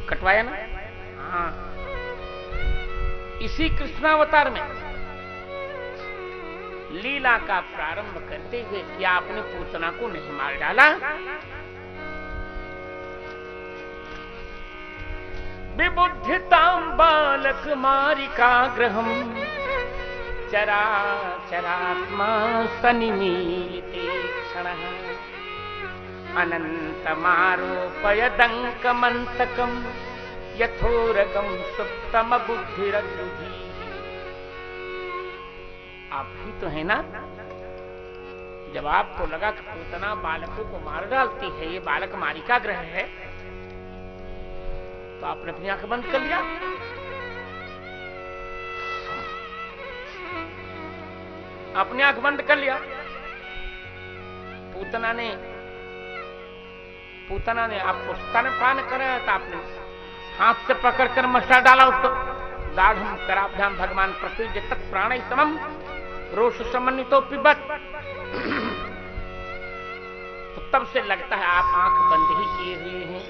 कटवाया ना। हाँ, इसी कृष्णावतार में लीला का प्रारंभ करते हुए क्या आपने पूतना को नहीं मार डाला? विबुद्धितां बालक मारिका ग्रहम चरा चरात्मा सनिमीलिते क्षणः अनन्तमारोपयदङ्कमन्तकं यथोरगं सुप्तम बुद्धिरद्रुधि। आप ही तो है ना, जब आपको लगा कि पूतना बालकों को मार डालती है, ये बालक मारिका ग्रह है, तो आपने अपनी आंख बंद कर लिया। अपनी आंख बंद कर लिया। पूतना ने आपको स्तनपान कराया था, आपने हाथ से पकड़कर मसा डाला उसको। दाढ़म कराभ्याम भगवान प्रकृति तत् प्राण समम रोष समन्वितो पिबत। तो तब से लगता है आप आंख बंद ही किए हुए हैं।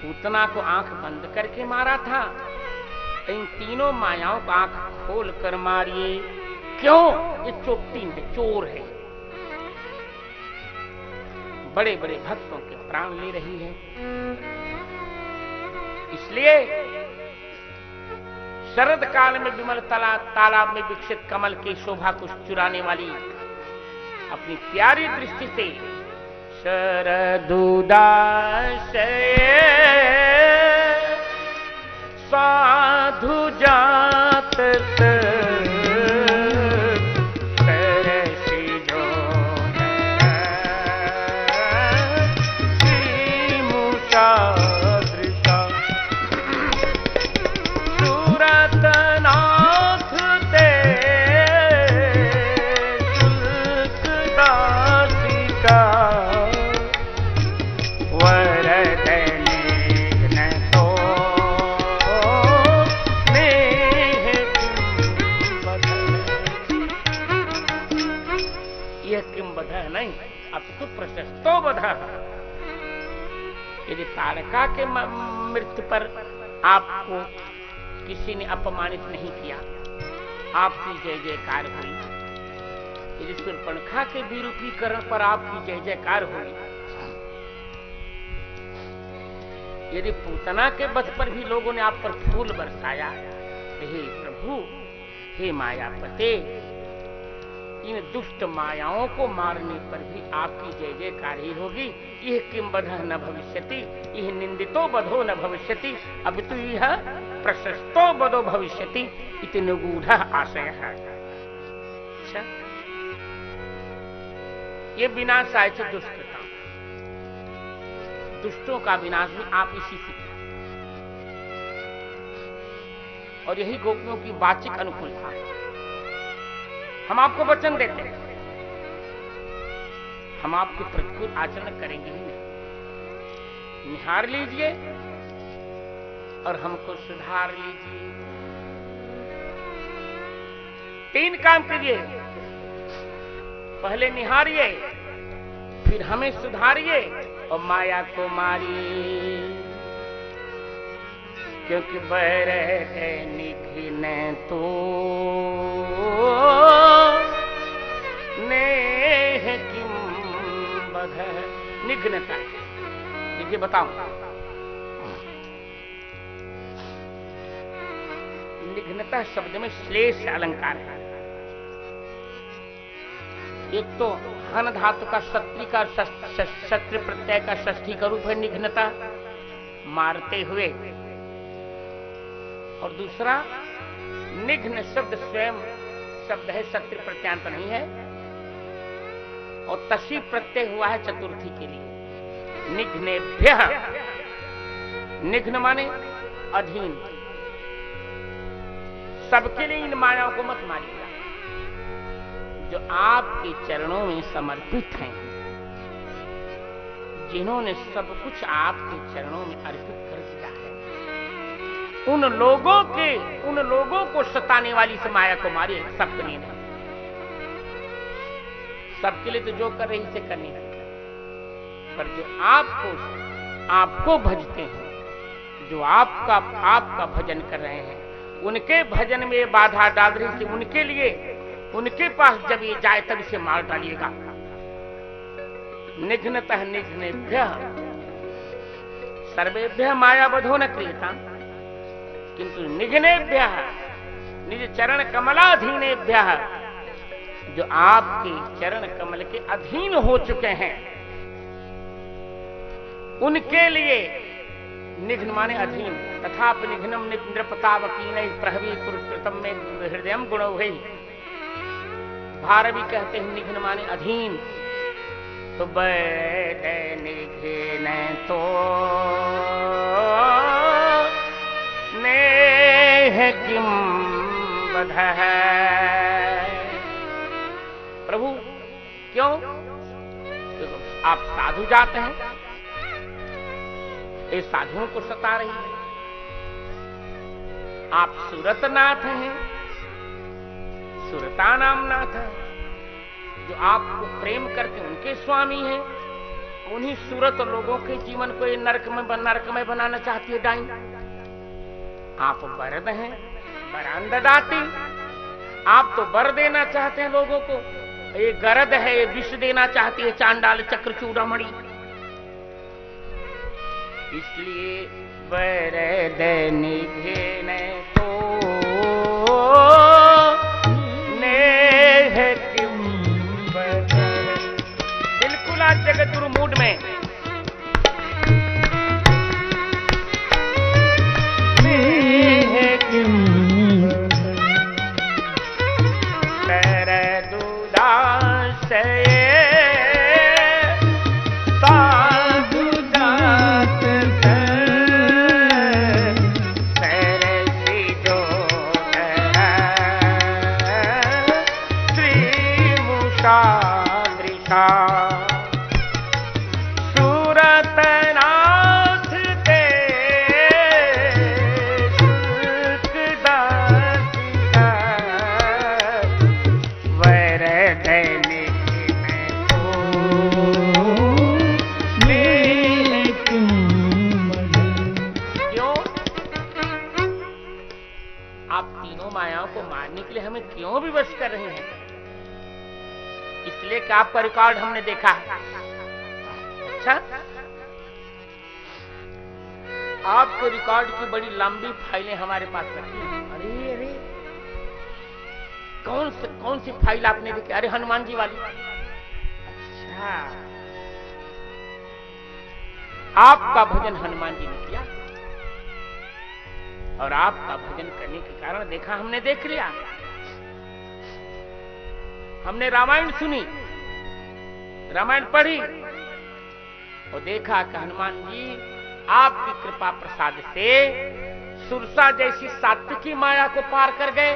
पूतना को आंख बंद करके मारा था, इन तीनों मायाओं को आंख खोल कर मारिए। क्यों? ये चोटीन है, चोर है, बड़े बड़े भक्तों के प्राण ले रही है। इसलिए शरद काल में विमल तालाब में विकसित कमल की शोभा को चुराने वाली अपनी प्यारी दृष्टि से शरदुदाशय साधु जात प्रशस्तो बधा। यदि तारका के मृत्यु पर आपको किसी ने अपमानित नहीं किया, आपकी जय जयकार हुई। यदि शूर्पणखा के विरूपीकरण पर आपकी जय जयकार हुई, यदि पूतना के वध पर भी लोगों ने आप पर फूल बरसाया, हे प्रभु, हे मायापते, इन दुष्ट मायाओं को मारने पर भी आपकी जय जयकार ही होगी। यह किम बधः न भविष्यति, यह निंदितो बधो न भविष्यति, अब तो यह प्रशस्तो बधो भविष्यति इति निगूढ़ आशय है। अच्छा, ये विनाश आए थे दुष्टता, दुष्टों का विनाश भी आप इसी से किया। और यही गोपियों की वाचिक अनुकूलता। हम आपको वचन देते हैं, हम आपके प्रतिकूल आचरण करेंगे ही नहीं। निहार लीजिए और हमको सुधार लीजिए। 3 काम कीजिए, पहले निहारिए, फिर हमें सुधारिए और माया को मारिए। क्योंकि बैर है निघिन तो नेह किम बधः। निघ्नता, देखिए बताऊं, निघ्नता शब्द में श्लेष अलंकार है। एक तो हन धातु का शक्ति का शस्त्र प्रत्यय का षष्ठी का रूप है निघ्नता, मारते हुए। और दूसरा निघ्न शब्द स्वयं शब्द है, शस्त्र प्रत्यांत नहीं है। और तसी प्रत्यय हुआ है चतुर्थी के लिए। निघ्नेभ्यः, निघ्न माने अधीन, सबके लिए इन मायाओं को मत मारिएगा जो आपके चरणों में समर्पित हैं, जिन्होंने सब कुछ आपके चरणों में अर्पित कर दिया है। उन लोगों को सताने वाली इस माया को मारिए, सबके लिए नहीं। सबके लिए तो जो कर रही से करनी नहीं, पर जो आपको भजते हैं, जो आपका भजन कर रहे हैं, उनके भजन में बाधा डाल रही थी, उनके लिए, उनके पास जब ये जाए तब इसे मार डालिएगा। निघ्नतः निघ्नेभ्यः सर्वेभ्यः मायावधो न क्रियता किंतु निघ्नेभ्यः निज चरण कमलाधीनेभ्यः, जो आपके चरण कमल के अधीन हो चुके हैं, उनके लिए निघ्न माने अधीन। तथापि निघ्नम नृपतावकीन प्रहवी पुरकृतम में हृदयम गुणौघै। भारवी कहते हैं निघ्न माने अधीन। तो बैठ निघ्न तो नेह किम बधः। प्रभु क्यों? क्योंकि आप साधु जाते हैं, ये साधुओं को सता रही है। आप सूरतनाथ हैं, सुरता नाम नाथ है, जो आपको प्रेम करके उनके स्वामी हैं। उन्हीं सूरत लोगों के जीवन को ये नरक में बनाना चाहती है डाइन। आप वरद हैं, वरांददाती। आप तो वर देना चाहते हैं लोगों को, ये गरद है, ये विष देना चाहती है चांडाल चक्रचूड़ामणि। इसलिए वरद निघ्न तो नेह किम बधः। बिल्कुल आज जगत गुरु मूड में नेह किम कर रहे हैं। इसलिए कि आपका रिकॉर्ड हमने देखा है। अच्छा, आपके रिकॉर्ड की बड़ी लंबी फाइलें हमारे पास रखी हैं। अरे अरे, कौन सी फाइल आपने देखी? अरे हनुमान जी वाली। अच्छा, आपका भजन हनुमान जी ने किया और आपका भजन करने के कारण देखा, हमने देख लिया। हमने रामायण सुनी, रामायण पढ़ी और देखा कि हनुमान जी आपकी कृपा प्रसाद से सुरसा जैसी सात्विकी माया को पार कर गए,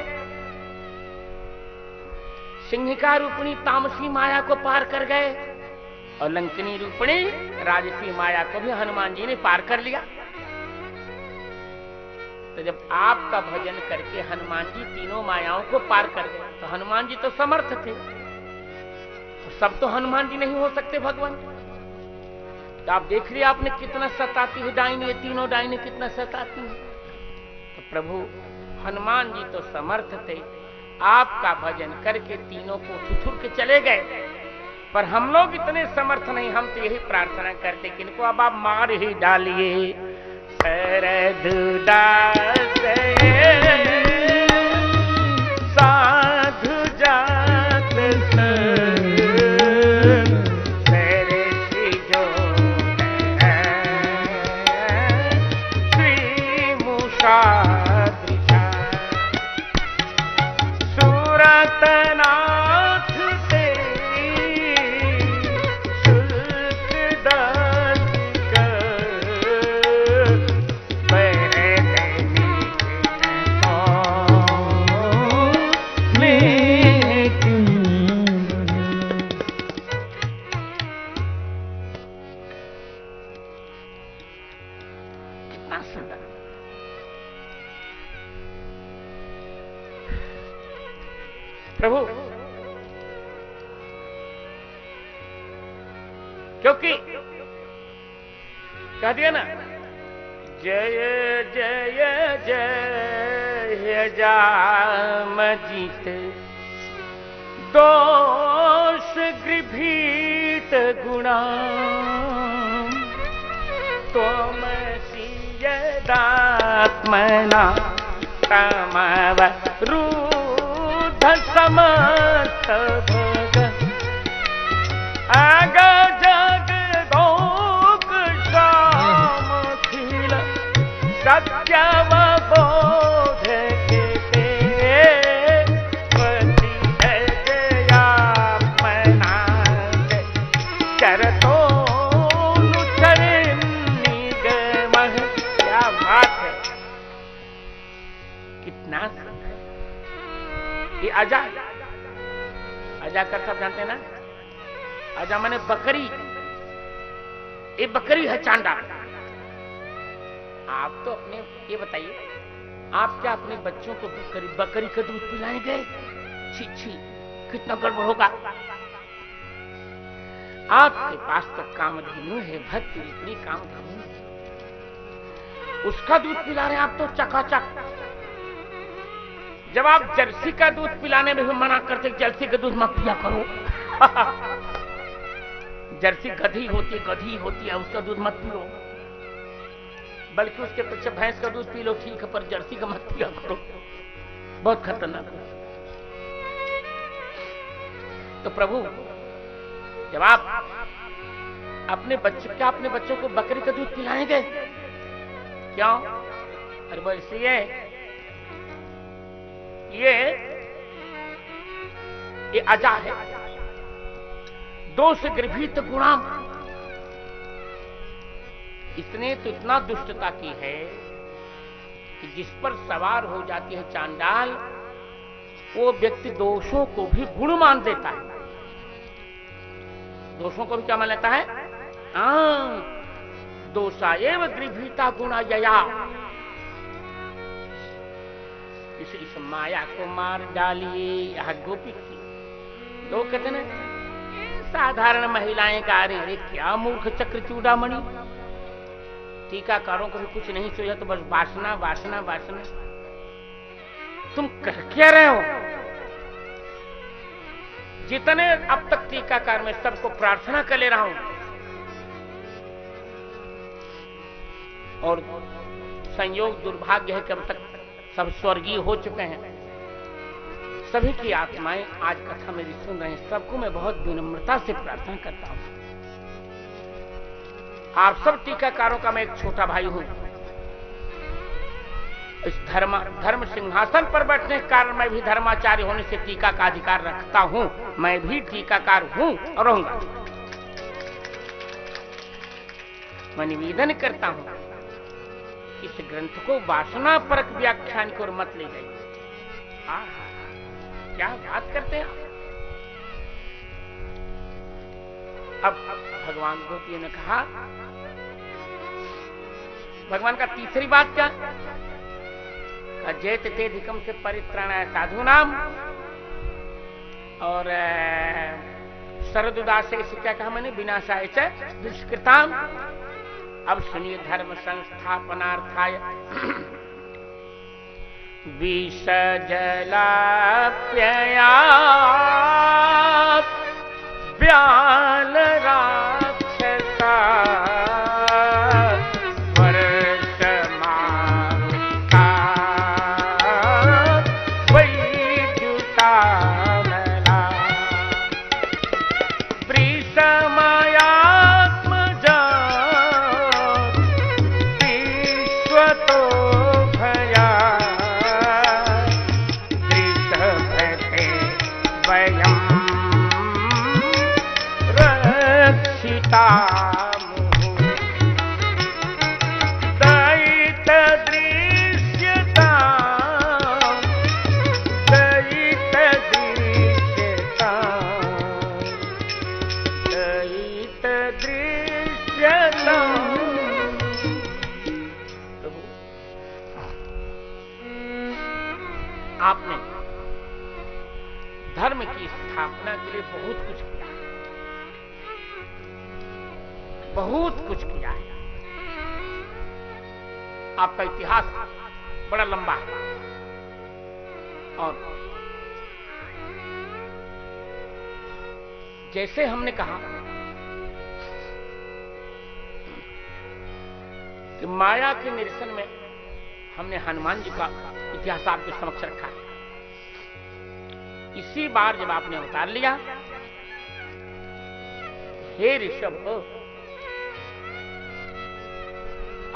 सिंहिका रूपणी तामसी माया को पार कर गए और लंकिनी रूपणी राजसी माया को भी हनुमान जी ने पार कर लिया। तो जब आपका भजन करके हनुमान जी तीनों मायाओं को पार कर गए, तो हनुमान जी तो समर्थ थे, तो सब तो हनुमान जी नहीं हो सकते भगवान। तो आप देख रहे आपने कितना सताती है डाइन, ये तीनों डाइने कितना सताती है। तो प्रभु हनुमान जी तो समर्थ थे, आपका भजन करके तीनों को ठुठुर के चले गए। पर हम लोग इतने समर्थ नहीं, हम तो यही प्रार्थना करते कि इनको अब आप मार ही डालिए। शरद दास साधु जात सरसी जो श्री मूषा सूरत नाथ से शुल्क दास प्रभु, क्योंकि कह दिया ना, जय जय जय जाम जीत दोष गृभीत गुणा त्वम यदात्मना तमव रूढ समस्त भग अग जग दोक शाम खिल सत्यवबोध के पति जयात्मना चरतो कितना ये अजा अजा कर सब जानते हैं ना। अजा माने बकरी, ये बकरी है चांडा। आप तो अपने ये बताइए, आप क्या अपने बच्चों को बकरी का दूध पिलाने गए? छी छी, कितना गड़बड़ होगा। आपके पास तो कामधेनु है, भक्ति इतनी कामधेनु, उसका दूध पिला रहे हैं आप तो चकाचक। जब आप जर्सी का दूध पिलाने में भी मना करते, जर्सी का दूध मत पिया करो। जर्सी गधी होती है, उसका दूध मत पियो, बल्कि उसके पीछे भैंस का दूध पी लो, ठीक है, पर जर्सी का मत पिया करो, बहुत खतरनाक है। तो प्रभु, जब आप अपने बच्चों को बकरी का दूध पिलाएंगे क्यों? अरे वो इसलिए ये अजा है, दोष गृभीत गुणाम। इसने तो इतना दुष्टता की है कि जिस पर सवार हो जाती है चांडाल, वो व्यक्ति दोषों को भी गुण मान देता है। दोषों को भी क्या मान लेता है? दोषा एव गृभीता गुणा यया। इस माया को मार डालिए। यह गोपी की लोग कहते ना, साधारण महिलाएं गा रही, अरे क्या मूर्ख चक्र चूड़ामणि। टीकाकारों को भी कुछ नहीं सोचा, तो बस वासना वासना वासना। तुम कह क्या रहे हो? जितने अब तक टीकाकार में सबको प्रार्थना कर ले रहा हूं, और संयोग दुर्भाग्य है कि अब तक सब स्वर्गीय हो चुके हैं। सभी की आत्माएं आज कथा मेरी सुन रहे हैं, सबको मैं बहुत विनम्रता से प्रार्थना करता हूं। आप सब टीकाकारों का मैं एक छोटा भाई हूं। इस धर्म सिंहासन पर बैठने के कारण मैं भी धर्माचार्य होने से टीका का अधिकार रखता हूं। मैं भी टीकाकार हूं और रहूंगा। मैं निवेदन करता हूं, इस ग्रंथ को वासना परक व्याख्यान की ओर मत ले जाइए। क्या बात करते हैं अब भगवान गोपियों ने कहा, भगवान का तीसरी बात क्या? जेत तेधिकम से परित्राणाय साधूनाम, और शरदुदास से क्या कहा मैंने? विनाशाय च दुष्कृताम। अब सुनिए, धर्म संस्थापनार्थाय विष जलाप्यया व्याल राक्षसा आपने धर्म की स्थापना के लिए बहुत कुछ किया, बहुत कुछ किया है। आपका इतिहास बड़ा लंबा है। और जैसे हमने कहा कि माया के निरसन में हमने हनुमान जी का इतिहास आपके समक्ष रखा है। इसी बार जब आपने अवतार लिया, हे ऋषभ,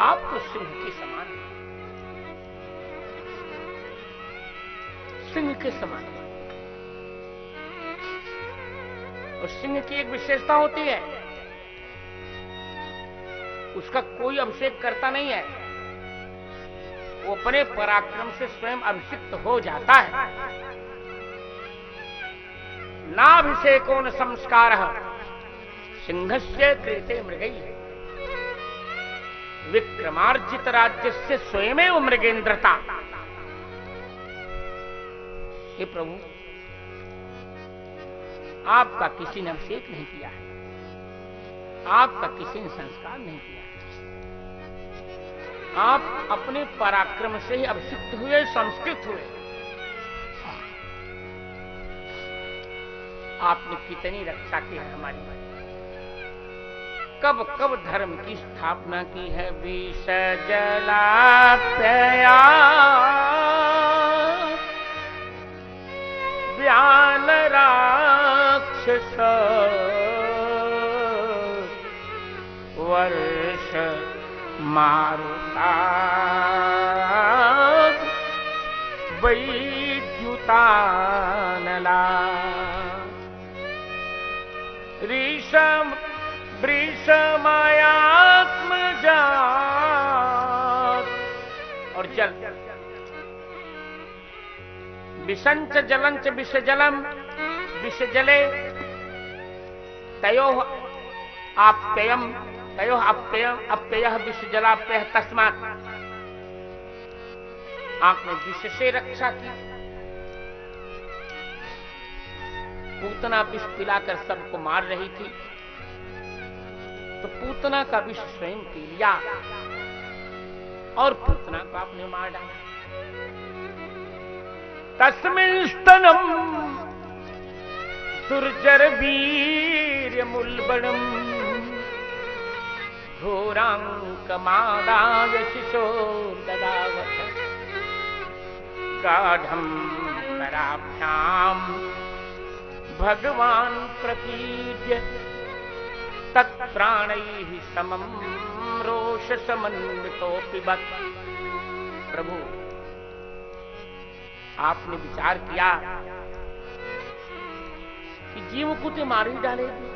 आप तो सिंह के समान हैं, सिंह के समान। और सिंह की एक विशेषता होती है, उसका कोई अभिषेक करता नहीं है, वो अपने पराक्रम से स्वयं अभिषिक्त हो जाता है। नाभिषेको न संस्कारः सिंहस्य कृते मृगैः विक्रमार्जित राज्यस्य स्वयमेव मृगेंद्रता। हे प्रभु, आपका किसी ने अभिषेक नहीं किया है, आपका किसी ने संस्कार नहीं किया है, आप अपने पराक्रम से ही अभिषिक्त हुए, संस्कृत हुए। आपने कितनी रक्षा की है हमारी, कब कब धर्म की स्थापना की है। विष जलाप्यया व्यान राक्षस वर्ष मारुता वैद्युतानला ऋषम वृषमायात्मजात। और जल, विषंच जलंच विष जलम विष जले तयोः आप्ययम तयोः अप्ययम अप्ययः विष जलाप्ययः तस्मात्। आपने विष से रक्षा की। पूतना विष पिलाकर सबको मार रही थी, तो पूतना का विष स्वयं पी लिया और पूतना को आपने मार डाला। तस्मिन् स्तनम दुर्जर वीर्य मुल्बणम घोरांकमादाय शिशो ददावत गाढ़ं कराभ्याम भगवान प्रपीड्य तत्प्राणैः समं रोष समन्वितो पिबत। प्रभु, आपने विचार किया कि जीव को तो मार ही डालेगी,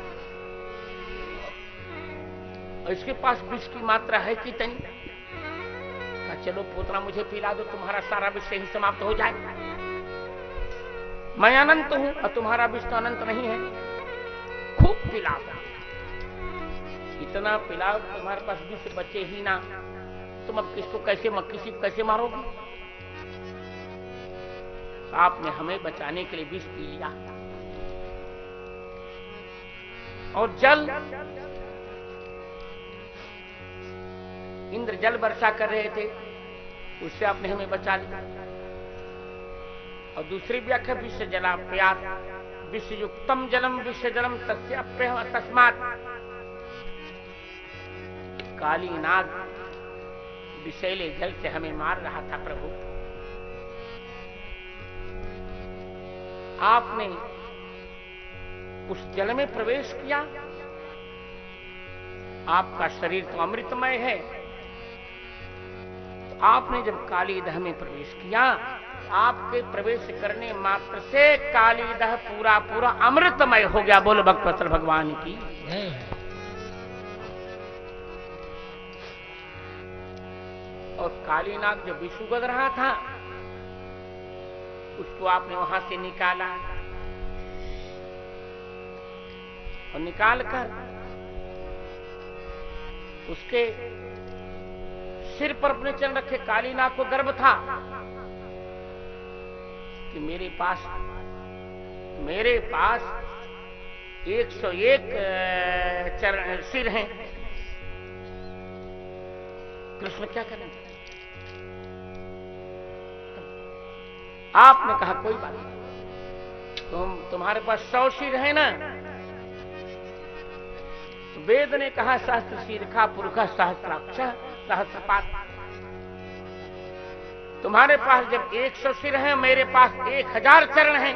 और इसके पास विष की मात्रा है कितनी। चलो पोतना मुझे पिला दो, तुम्हारा सारा विष ही समाप्त हो जाए। मैं अनंत हूं और तुम्हारा विष तो अनंत नहीं है, खूब पिलाओ, इतना पिलाओ तुम्हारे पास विष बचे ही ना। तुम अब किसको कैसे किसी को कैसे मारोगे। आपने हमें बचाने के लिए विष पी लिया। और जल, इंद्र जल वर्षा कर रहे थे, उससे आपने हमें बचा लिया। और दूसरी व्याख्या विष जलाप्यात विषयुक्तम जलम विष जलम तस्य अप्ययः तस्मात्। काली नाग विषैले जल से हमें मार रहा था। प्रभु, आपने उस जल में प्रवेश किया। आपका शरीर तो अमृतमय है, तो आपने जब कालीदह में प्रवेश किया, आपके प्रवेश करने मात्र से कालीदह पूरा पूरा अमृतमय हो गया। बोलो भक्तवत्सल भगवान की। और कालीनाग जो विष उगल रहा था, उसको आपने वहां से निकाला, और निकालकर उसके सिर पर अपने चरण रखे। कालीनाग को गर्व था कि मेरे पास 101 सिर हैं, कृष्ण क्या करें। आपने कहा कोई बात नहीं, तुम्हारे पास 100 सिर है ना? तो वेद ने कहा सहस्त्र शीर्षा पुरुष सहस्त्राक्ष सहस्रपात। तुम्हारे पास जब 100 सिर है, मेरे पास 1000 चरण हैं।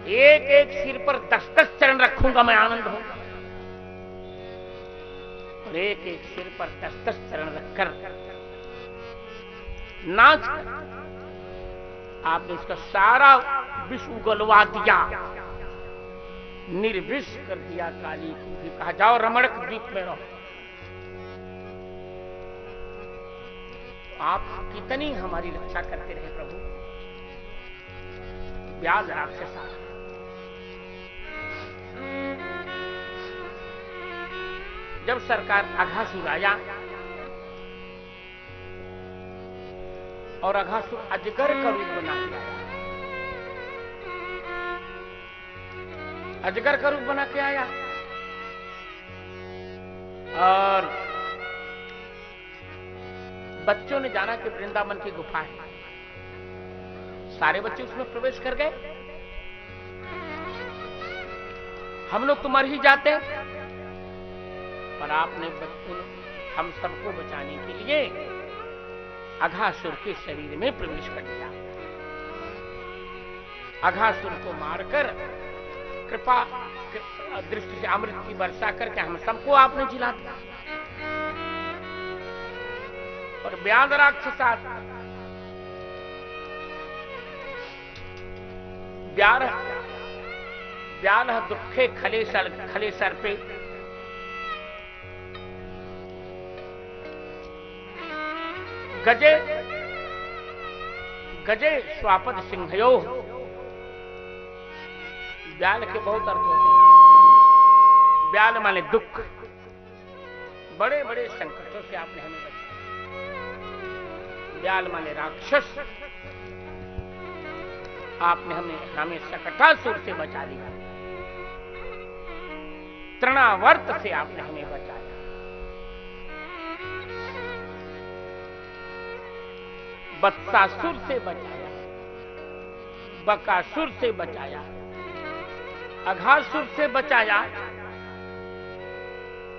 एक एक सिर पर 10-10 चरण रखूंगा, मैं आनंद होगा। और एक एक सिर पर 10-10 चरण रखकर नाच आपने इसका सारा विष उगलवा दिया, निर्विष कर दिया। काली को भी कहा जाओ रमणक द्वीप में रहो। आप कितनी हमारी रक्षा करते रहे प्रभु। व्याध राक्षस जब सरकार अघासुर आया और अघासुर अजगर का रूप बना के आया, अजगर का रूप बना के आया और बच्चों ने जाना कि वृंदावन की गुफा है। सारे बच्चे उसमें प्रवेश कर गए। हम लोग तो मर ही जाते, पर आपने हम सबको बचाने के लिए अघासुर के शरीर में प्रवेश कर दिया। अघासुर को मारकर कृपा दृष्टि से अमृत की वर्षा करके हम सबको आपने जिला दिया। और व्याध राक्षस व्याल दुखे खले सर पे गजे स्वापद सिंहयो। व्याल के बहुत अर्थ होते हैं। व्याल माने दुख, बड़े बड़े संकटों से आपने हमें बचाया। व्याल माने राक्षस, आपने हमें सकटासुर से बचा लिया। तृणावर्त से आपने हमें बचाया। बत्सासुर से बचाया, बकासुर से बचाया, अघासुर से बचाया,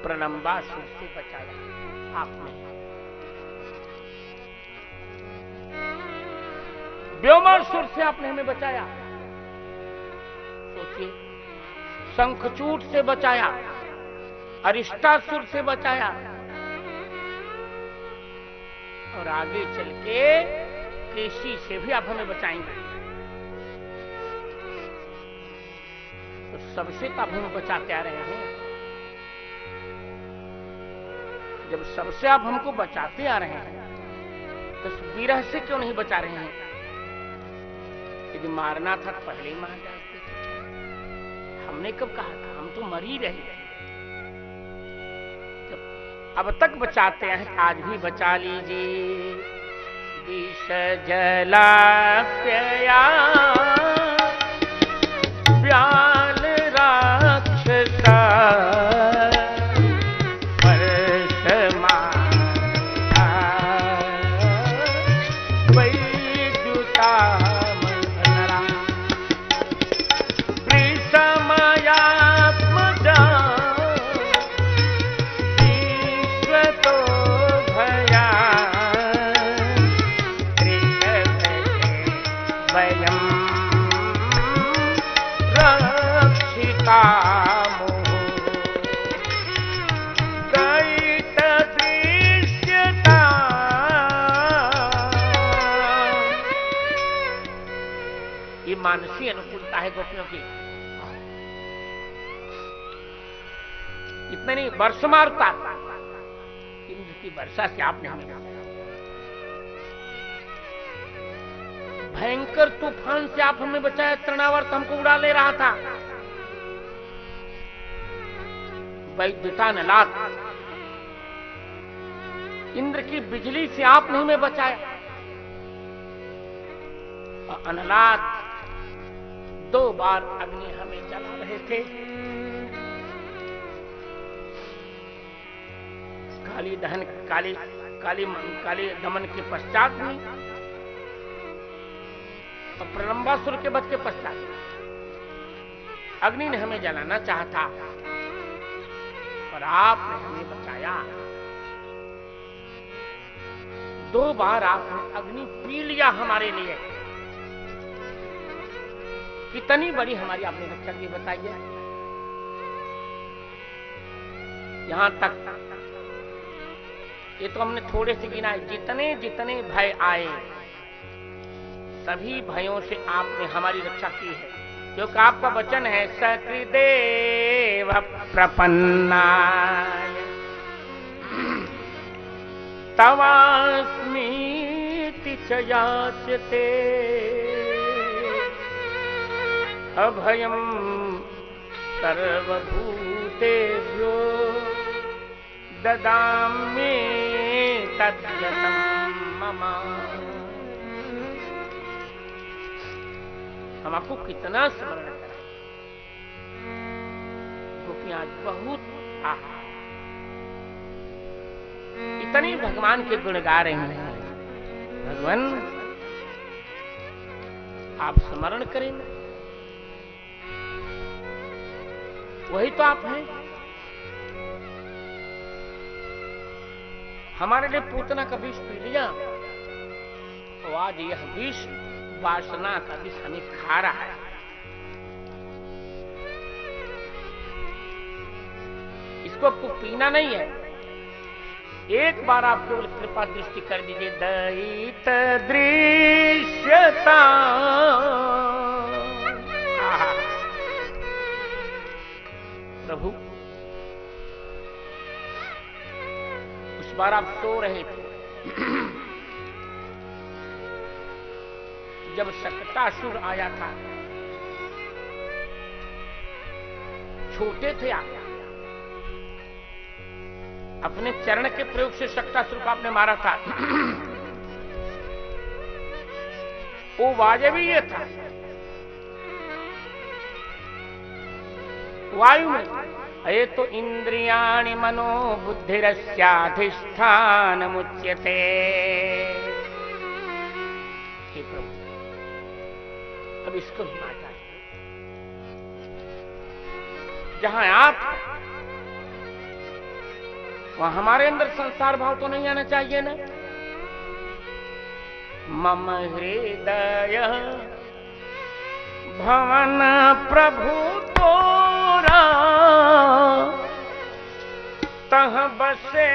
प्रलंबासुर से बचाया आपने। व्योमासुर से आपने हमें बचाया। सोचिए, शंखचूड से बचाया, अरिष्टासुर से बचाया और आगे चल के केशी से भी आप हमें बचाएंगे। तो सबसे तो आप हमें बचाते आ रहे हैं। जब सबसे आप हमको बचाते आ रहे हैं तो विरह से क्यों नहीं बचा रहे हैं? यदि मारना था तो पहले ही मार जाते। हमने कब कहा था? हम तो मर ही रहे। अब तक बचाते हैं, आज भी बचा लीजिए। विष जला प्या व्याल राक्षसा मानसी अनुकूलता है गोपियों की। इतने नहीं, वर्ष मारता इंद्र की वर्षा से आपने हमें भयंकर तूफान से आप हमें बचाया। तृणावर्त हमको उड़ा ले रहा था। वैद्युता नलात इंद्र की बिजली से आपने हमें बचाया। अनलात 2 बार अग्नि हमें जला रहे थे। काली दमन के पश्चात भी और प्रलंबासुर के वध के पश्चात अग्नि ने हमें जलाना चाहा और आपने हमें बचाया। 2 बार आपने अग्नि पी लिया हमारे लिए। कितनी बड़ी हमारी आपने रक्षा की बताइए। यहां तक ये तो हमने थोड़े से गिनाए, जितने जितने भय आए सभी भयों से आपने हमारी रक्षा की है, क्योंकि आपका वचन है सकृदेव प्रपन्नाय तवास्मीति च यास्यते अभयं सर्वभूतेभ्यो ददामि तद्यतं मम। हम आपको कितना स्मरण करें, क्योंकि आज बहुत इतनी भगवान के गुण गा रहे हैं। भगवान आप स्मरण करें, वही तो आप हैं। हमारे लिए पूतना का विष पी लिया, तो आज यह विष वासना का विष हमें खा रहा है। इसको आपको पीना नहीं है। एक बार आप केवल कृपा दृष्टि कर दीजिए। दयित दृश्यता प्रभु, उस बार आप सो रहे थे जब शकटासुर आया था। छोटे थे आप, अपने चरण के प्रयोग से शकटासुर को आपने मारा था। वो वाजबी ये था, वायु में ये तो इंद्रियाणि मनो बुद्धिरस्याधिष्ठान मुच्यते। हे प्रभु, अब इसको ही माता है। जहां आप, वहां हमारे अंदर संसार भाव तो नहीं आना चाहिए ना। मम हृदय भवन प्रभु तोरा तह बसे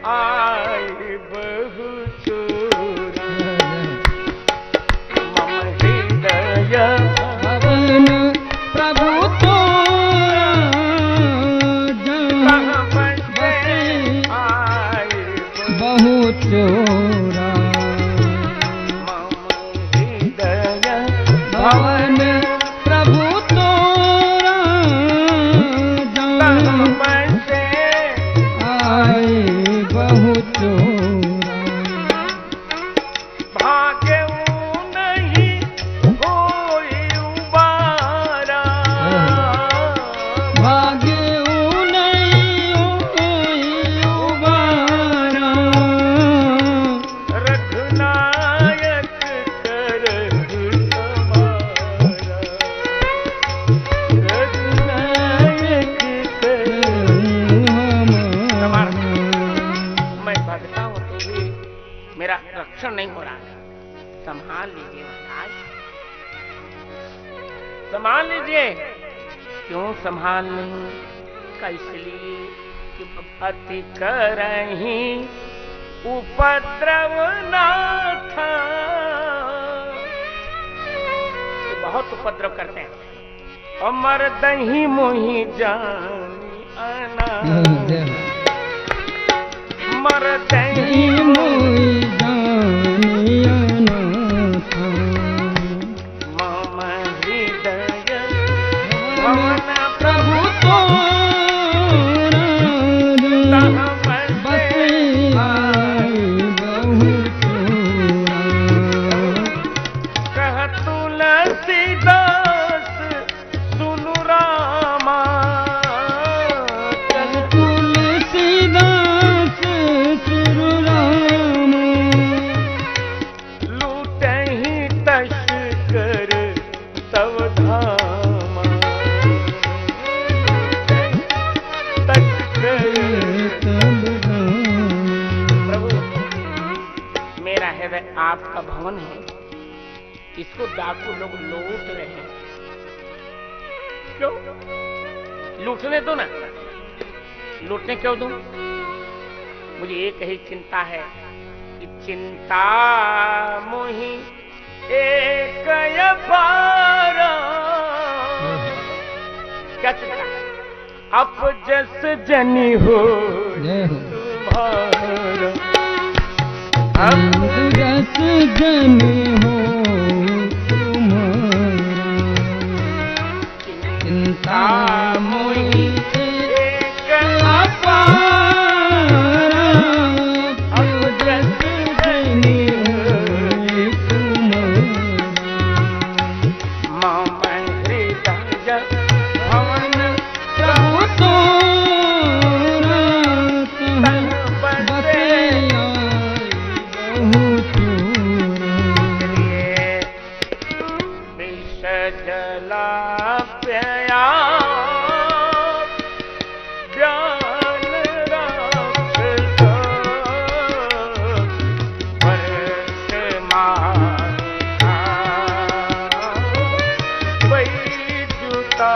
आई बहु चोरा। मम हृदय भवन प्रभु तोरा तह बसे आई बहु चोरा। मम हृदय भवन प्रभु तोरा बसे आए बहु चोरा। भाग्य नहीं कोई उबारा। भाग्य नहीं कोई उबारा। रघुनायक कर हमारा। रघुनायक कर हमारा। मैं भगता हूं तो भी मेरा रक्षण नहीं हो रहा है। संभाल लीजिए महाराज, संभाल लीजिए। क्यों संभाल नहीं? इसलिए कि अति करही उपद्रव ना था। बहुत उपद्रव करते हैं। अमर दही मोही जानी अना। मर दही मोई जानिया नाथ। मम हृदय भवन प्रभु तोरा तह बसे बसे आई बहु चोरा। कह तुलसीदास सुनु रामा। कह तुलसीदास सुरु राम लूटहि तस्कर कौन है? इसको डाकू लोग लूट रहे हैं। क्यों लूटने दो ना, लूटने क्यों दूं? मुझे एक ही चिंता है कि चिंता मोही एक अपार। क्या चिंता? अब जस जनी हो तुम्हारा, अब जस जन हो तुम्हारा, चिंता मोही एक अपार। अब जस जनी हो तुम्हारा, मम हृदय भवन प्रभु तोरा तन बसे। विष जला प्या ज्ञान राक्षस वर्ष माता वैद्युता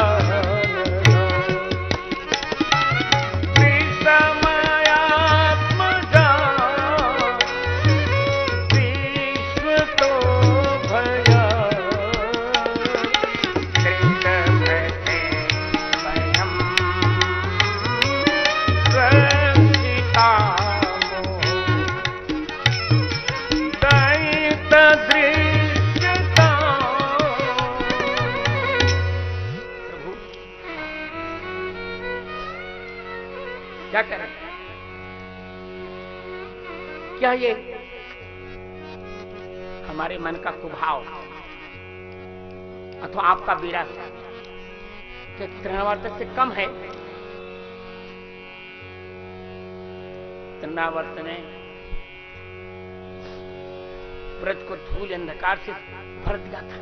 क्या करें? क्या ये हमारे मन का कुभाव अथवा आपका बीड़ा कि तृणावर्त से कम है? तृणावर्त ने ब्रज को धूल अंधकार से भर दिया था,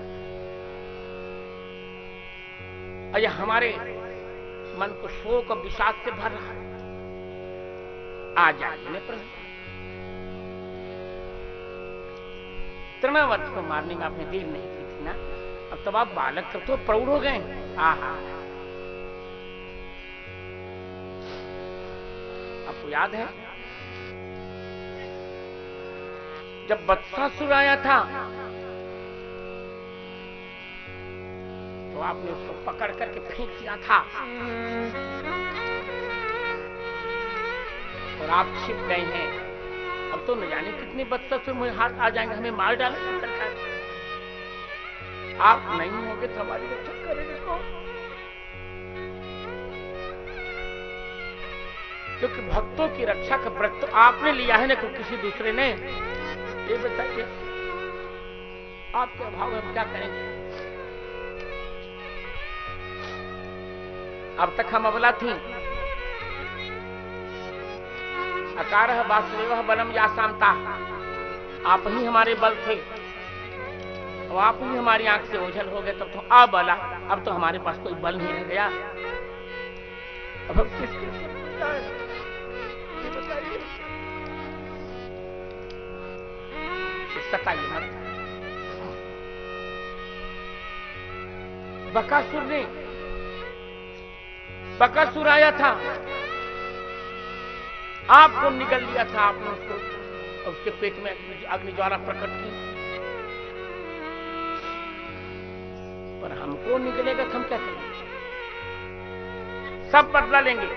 और यह हमारे मन को शोक और विषाद से भर रहा है। आ जाए प्रभु, तृणावर्त को मारने में आपने देर नहीं की थी ना? अब तब आप बालक तब तो प्रौढ़ हो गए। आहा, आपको याद है जब बत्सासुर आया था तो आपने उसको पकड़ करके फेंक दिया था और आप छिप गए हैं। अब तो न जाने कितने बत्सासुर मुझे हाथ आ जाएंगे, हमें मार डालेंगे सरकार। आप नहीं होगे तो हमारी रक्षा करेंगे कौन? क्योंकि भक्तों की रक्षा का व्रत तो आपने लिया है ना, कि किसी दूसरे ने? ये बताइए, आपके अभाव में हम क्या करेंगे? अब तक हम अबला थी। अकारः वासुदेवः बलम यासामता, आप ही हमारे बल थे और आप ही हमारी आंख से ओझल हो गए। तब तो अबला, अब तो हमारे पास कोई बल नहीं रह गया। अब हम किसके बताएं? ये बताइए। सताइए मत। बकासुर आया था, आपको निगल लिया था, आपने उसको, उसके पेट में अग्नि ज्वाला प्रकट की। पर हमको निकलेगा तो हम क्या करेंगे? सब बदला लेंगे।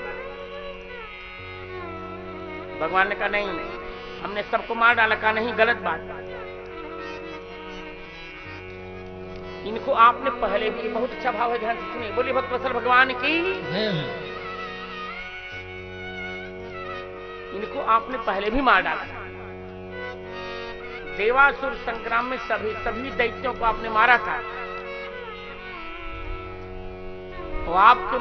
भगवान ने कहा नहीं, हमने सबको मार डाला। कहा नहीं, गलत बात। इनको आपने पहले भी, बहुत अच्छा भाव है, ध्यान से सुनिए। बोलिए भक्त वत्सल भगवान की। इनको आपने पहले भी मार डाला। देवासुर संग्राम में सभी दैत्यों को आपने मारा था। वो आपके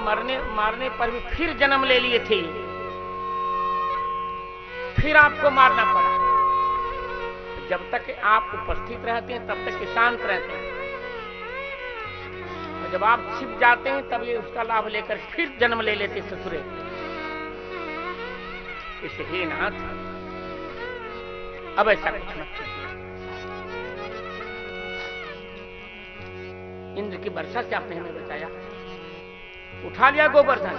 मारने पर भी फिर जन्म ले लिए थे, फिर आपको मारना पड़ा। जब तक आप उपस्थित रहते हैं तब तक शांत रहते हैं, और जब आप छिप जाते हैं तब ये उसका लाभ लेकर फिर जन्म ले लेते ससुरे। इसे हे नाथ, अब ऐसा कुछ मत कीजिए। इंद्र की वर्षा से आपने हमें बचाया, उठा लिया गोवर्धन।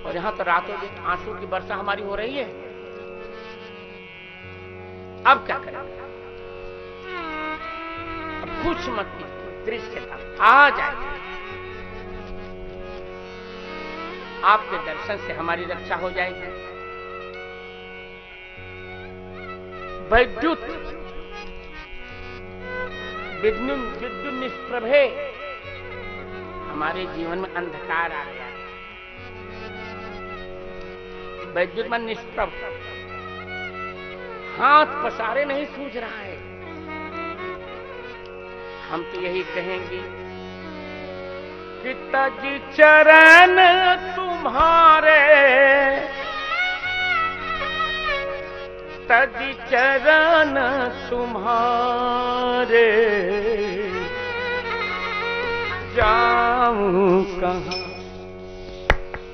और यहां तो रातों दिन आंसू की वर्षा हमारी हो रही है। अब क्या करें? अब कुछ मत दृश्य था आ जाए, आपके दर्शन से हमारी रक्षा हो जाएगी। वैद्युत विद्युत निष्प्रभे, हमारे जीवन में अंधकार आ गया। वैद्युत मन निष्प्रभ, हाथ पसारे नहीं सूझ रहा है। हम तो यही कहेंगे कि तज चरण तुम्हारे, तज चरण तुम्हारे, जाऊं कहां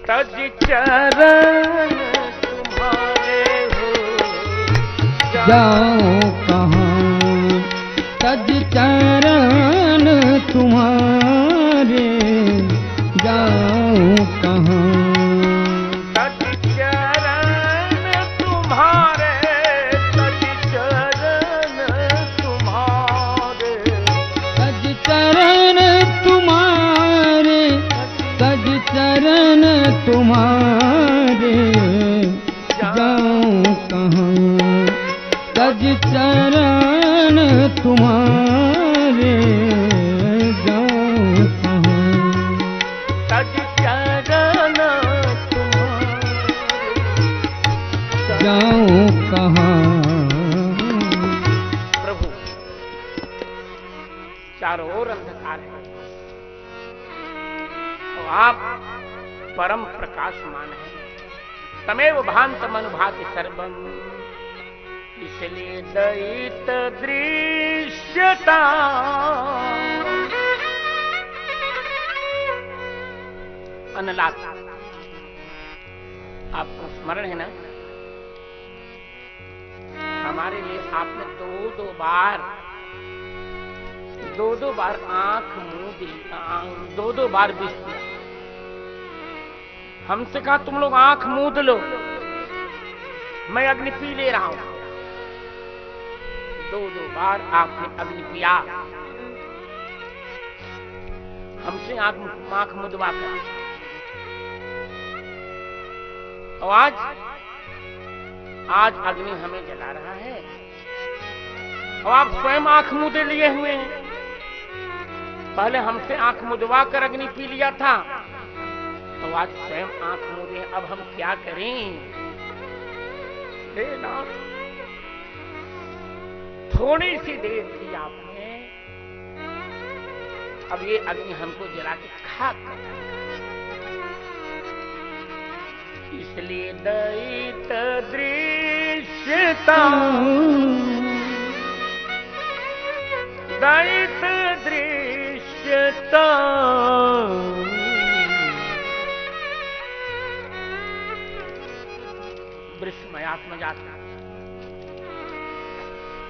तज चरण तुम्हारे हो, जाऊं कहां तज चरण तुम्हारे, जाऊं कहां तज चरण तुम्हारे, तज चरण तुम्हारे, तज चरण तुम्हारे, तज चरण तुम्हारे, जाऊं कहां तज चरण तुम्हारे, जाऊं कहां तज चरण तुम्हारे, जाऊं कहां। प्रभु चारों ओर अंधकार है और आप परम प्रकाशमान है। तमेव भांतम अनुभाति सर्वम, इसलिए दयित दृश्यता। अनलात, आपको स्मरण है ना, हमारे लिए आपने दो दो बार आंख मूंद लिया, दो बार विष दिया। हमसे कहा तुम लोग आंख मूंद लो, मैं अग्नि पी ले रहा हूं। दो बार आपने अग्नि पिया, हमसे आंख मुदवा कर। और आज अग्नि हमें जला रहा है और आप स्वयं आंख मुदे लिए हुए हैं। पहले हमसे आंख मुदवा कर अग्नि पी लिया था, तो आज स्वयं आंख मुदे। अब हम क्या करें? हे नाथ, थोड़ी सी देर थी आपने, अब ये अग्नि हमको जला के खाक कर। इसलिए दयित दृश्यता, दयित दृश्यता, वृषमयात्मजात,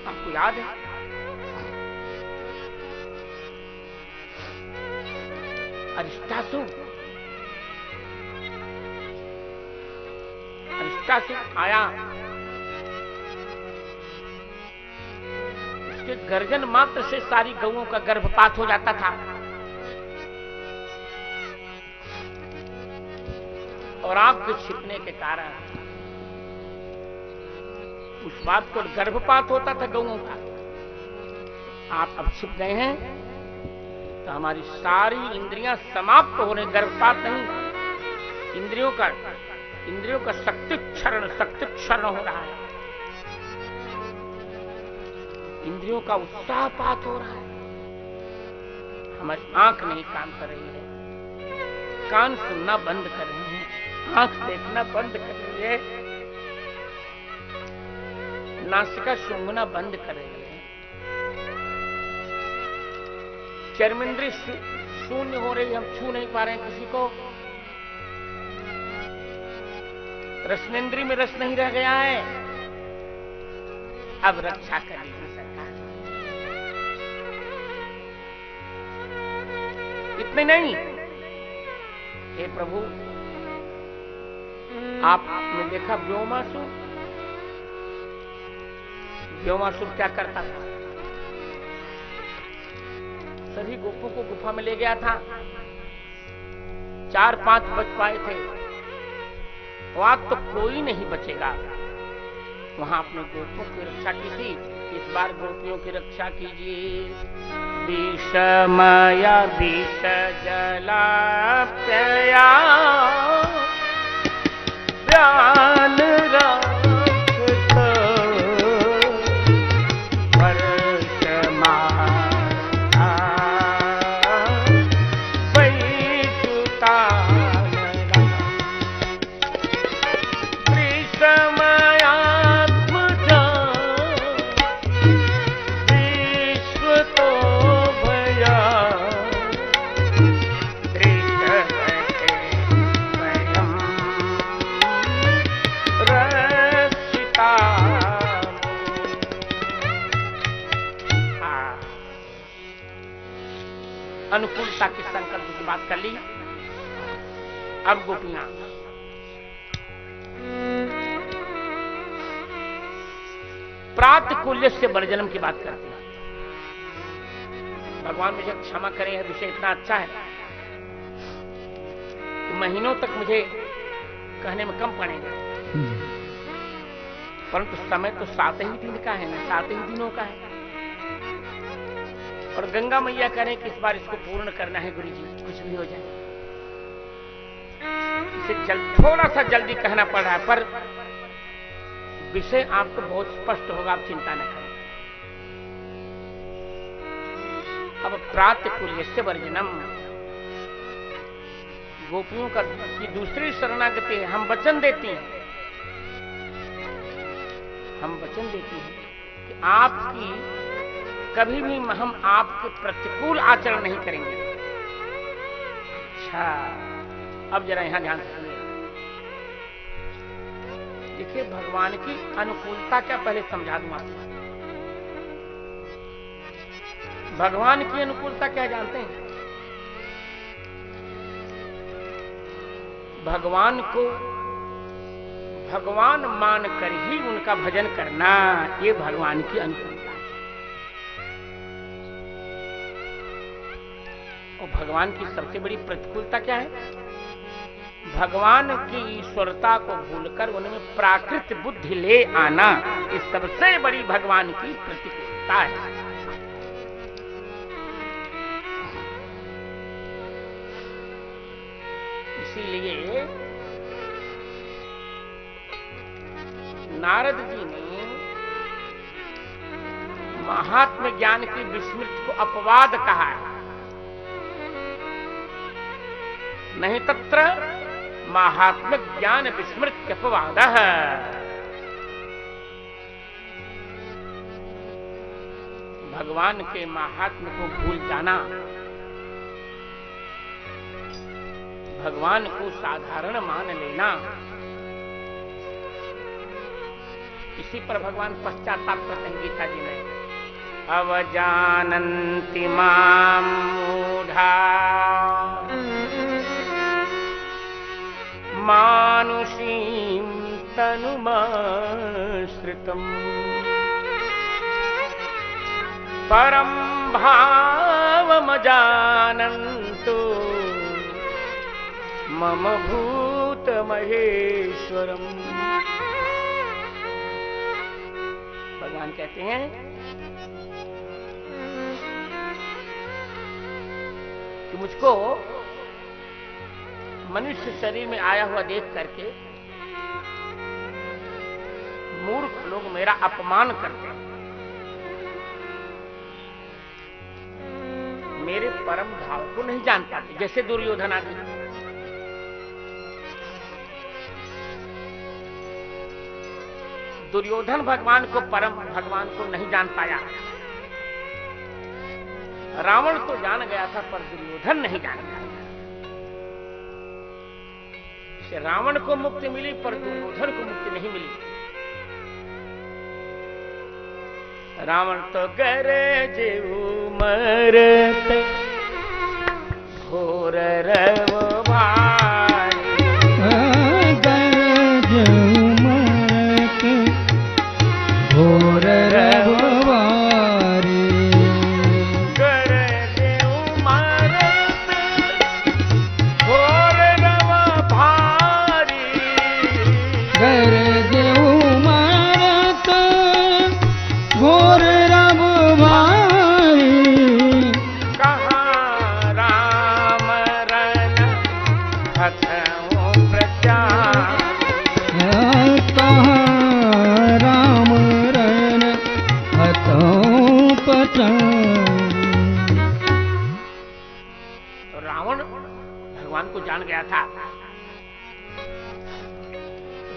आपको याद है? अरिष्टासुर आया, उसके गर्जन मात्र से सारी गौओं का गर्भपात हो जाता था। और आपके छिपने के कारण उस बात को गर्भपात होता था गौओं का। आप अब छिप गए हैं तो हमारी सारी इंद्रियां समाप्त हो रही, गर्भपात नहीं, इंद्रियों का शक्ति क्षरण हो रहा है, इंद्रियों का उत्साहपात हो रहा है। हमारी आंख नहीं काम कर रही है, कान सुनना बंद कर रहे हैं, आंख देखना बंद कर रही है, नासिका सूंघना बंद कर रही है, चर्मेंद्रिय शून्य हो रही, हम छू नहीं पा रहे हैं किसी को, रसनेंद्रिय में रस नहीं रह गया है। अब रक्षा कर लीजिए इतने नहीं, हे प्रभु आपने देखा व्योमासुर, व्योमासुर क्या करता था? सभी गोपों को गुफा में ले गया था, 4-5 बच पाए थे, आज तो कोई नहीं बचेगा। वहां अपने गोपों की रक्षा की थी, इस बार गोपियों की रक्षा कीजिए। विषमया विष जलाप्यया व्यान अनुकूलता के संकल्प की बात कर ली। अब गोपियां प्रातकुल्य से बड़जन्म की बात करती हैं। भगवान मुझे क्षमा करें, यह विषय इतना अच्छा है कि महीनों तक मुझे कहने में कम पड़ेगा, परंतु समय तो 7 ही दिन का है ना, 7 ही दिनों का है। और गंगा मैया करें कि इस बार इसको पूर्ण करना है गुरु जी, कुछ भी हो जाए। इसे थोड़ा सा जल्दी कहना पड़ रहा है, पर विषय आपको बहुत स्पष्ट होगा, आप चिंता न करें। अब प्रातकुल्य से वर्जनम, गोपियों का की दूसरी शरणागति है। हम वचन देती हैं, हम वचन देती हैं कि आपकी कभी भी हम आपके प्रतिकूल आचरण नहीं करेंगे। अच्छा, अब जरा यहां ध्यान से सुनिए। देखिए, भगवान की अनुकूलता क्या पहले समझा दूं आपको। भगवान की अनुकूलता क्या जानते हैं? भगवान को भगवान मानकर ही उनका भजन करना, ये भगवान की अनुकूलता। और भगवान की सबसे बड़ी प्रतिकूलता क्या है? भगवान की ईश्वरता को भूलकर उनमें प्राकृत बुद्धि ले आना, ये सबसे बड़ी भगवान की प्रतिकूलता है। इसीलिए नारद जी ने महात्म ज्ञान की विस्मृति को अपवाद कहा है। नहीं तत्र महात्म ज्ञान विस्मृत्य अपवाद है। भगवान के महात्म को भूल जाना, भगवान को साधारण मान लेना, इसी पर भगवान पश्चाताप करते हैं गीता जी में। अवजानन्ति मां मूढ़ा मानुषीं तनुमाश्रितम् परं भावमजानन्तु मम भूतमहेश्वरम्। भगवान कहते हैं कि मुझको मनुष्य शरीर में आया हुआ देख करके मूर्ख लोग मेरा अपमान करते हैं, मेरे परम भाव को नहीं जान पाते, जैसे दुर्योधन आदि। दुर्योधन भगवान को परम भगवान को नहीं जान पाया। रावण तो जान गया था, पर दुर्योधन नहीं जान पाया। रावण को मुक्ति मिली, पर दुर्योधन को मुक्ति नहीं मिली। रावण तो गरजे मरते रव भारी। गरज उमरत घोर रव भारी। गरज उमरत घोर रव भारी। गरज उमरत घोर रव भारी। कहाँ राम रन हथों प्रचार। कहाँ राम रन हथों प्रचार। तो रावण भगवान को जान गया था,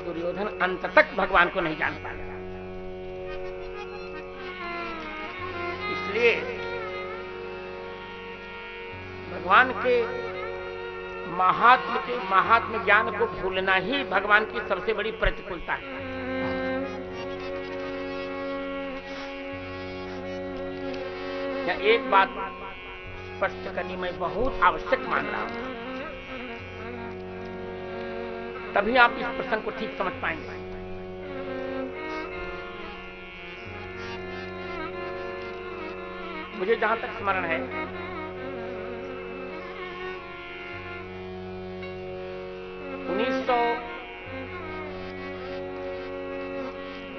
दुर्योधन अंत तक भगवान को नहीं जान पाया। इसलिए भगवान के महात्म ज्ञान को भूलना ही भगवान की सबसे बड़ी प्रतिकूलता है। या एक बात स्पष्ट करनी मैं बहुत आवश्यक मान रहा हूं, तभी आप इस प्रसंग को ठीक समझ पाएंगे। मुझे जहां तक स्मरण है,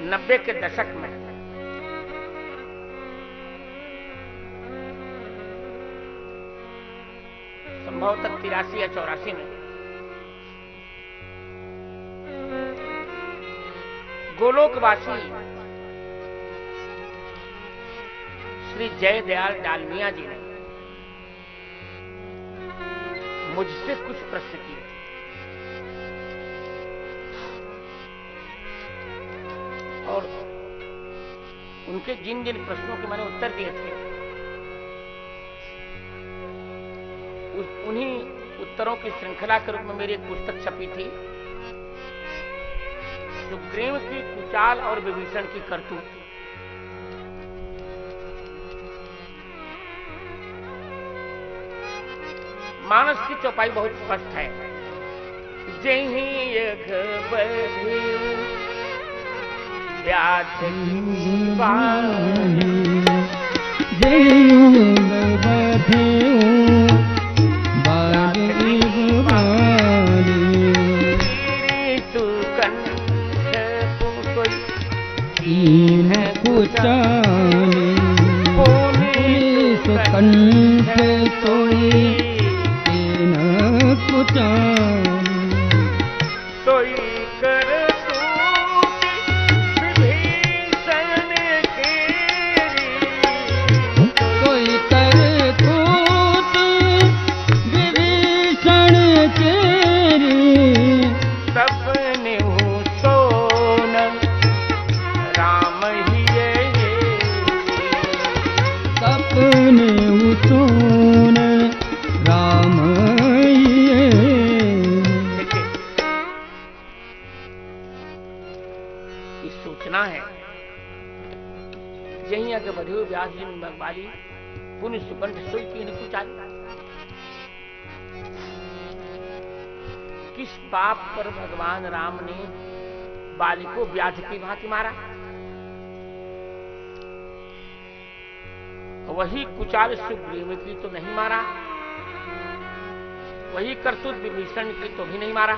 नब्बे के दशक में संभवतः 83 या 84 में गोलोकवासी श्री जयदयाल डालमिया जी ने मुझसे कुछ प्रश्न किए। और उनके जिन जिन प्रश्नों के मैंने उत्तर दिए थे, उन्हीं उत्तरों की श्रृंखला के रूप में मेरी एक पुस्तक छपी थी, सुग्रीव की कुचाल और विभीषण की करतूत। मानस की चौपाई बहुत स्पष्ट है। जही यघ बधिउ व्याध बानी। जही बधिउ व्याध बानी। तू कंठ कोई कीन कुचाली। पुलिस कंठ सोई कीन कुचाली। सोई कर विभीषण केरी। कोई करतूत विभीषण केरी। सपने सोन राम हिये। सपने सोन राम हिये। ये सूचना है। यही अगर बधु व्यास जी बाली पुण्य सुकंठ सोई की कुचाली। किस पाप पर भगवान राम ने बाली को व्याध की भांति मारा? वही कुचाल सुग्रीव की तो नहीं मारा, वही करतूत विभीषण की तो भी नहीं मारा।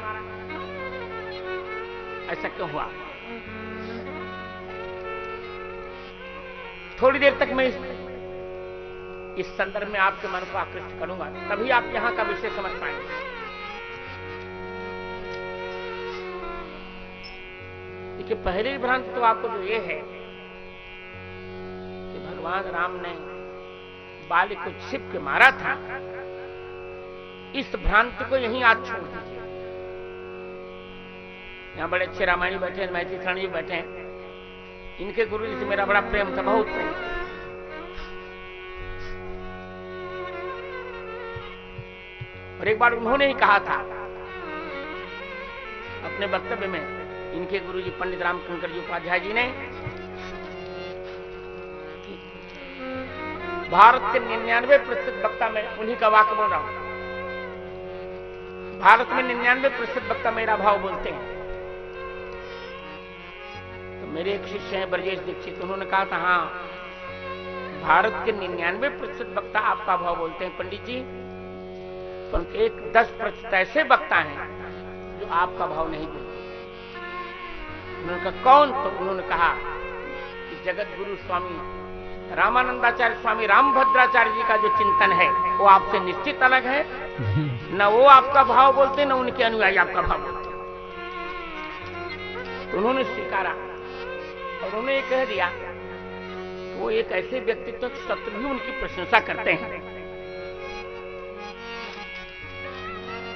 ऐसा क्यों हुआ? थोड़ी देर तक मैं इस संदर्भ में आपके मन को आकृष्ट करूंगा, तभी आप यहां का विषय समझ पाएंगे। देखिए, पहली भ्रांति तो आपको जो ये है कि भगवान राम ने बाली को छिप के मारा था, इस भ्रांति को यहीं आज छोड़ दीजिए। यहां बड़े अच्छे रामायणी बैठे हैं, मैथिली शरण जी बैठे हैं, इनके गुरु जी से मेरा बड़ा प्रेम था, बहुत प्रेम। और एक बार उन्होंने ही कहा था अपने वक्तव्य में, इनके गुरुजी पंडित रामशंकर जी उपाध्याय जी ने, भारत के 99% वक्ता में उन्हीं का वाक्य बोल रहा हूं। भारत में 99% वक्ता मेरा भाव बोलते हैं। तो मेरे एक शिष्य हैं ब्रजेश दीक्षित, उन्होंने कहा था हाँ, भारत के 99% वक्ता आपका भाव बोलते हैं पंडित जी, परंतु एक 10% ऐसे वक्ता हैं जो आपका भाव नहीं बोलते। उन्होंने कहा कौन? तो उन्होंने कहा कि जगत गुरु स्वामी रामानंदाचार्य स्वामी रामभद्राचार्य जी का जो चिंतन है वो आपसे निश्चित अलग है। न वो आपका भाव बोलते, न उनके अनुयायी आपका भाव बोलते। उन्होंने स्वीकारा और उन्होंने ये कह दिया वो एक ऐसे व्यक्तित्व के शत्रु भी उनकी प्रशंसा करते हैं।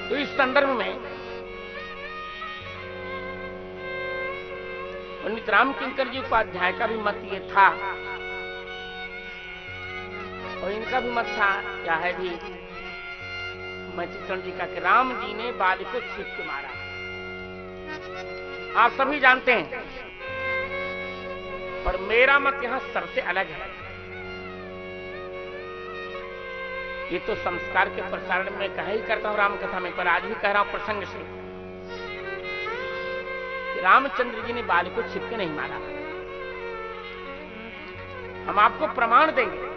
तो इस संदर्भ में पंडित राम किंकर जी उपाध्याय का भी मत ये था और इनका भी मत था, क्या है भी मचित्रण जी का, कि राम जी ने बाली को छिप के मारा। आप सभी जानते हैं, पर मेरा मत यहां सबसे अलग है। ये तो संस्कार के प्रसारण में कहा ही करता हूं राम कथा में, पर आज भी कह रहा हूं प्रसंग से, कि रामचंद्र जी ने बाली को छिप के नहीं मारा। हम आपको प्रमाण देंगे,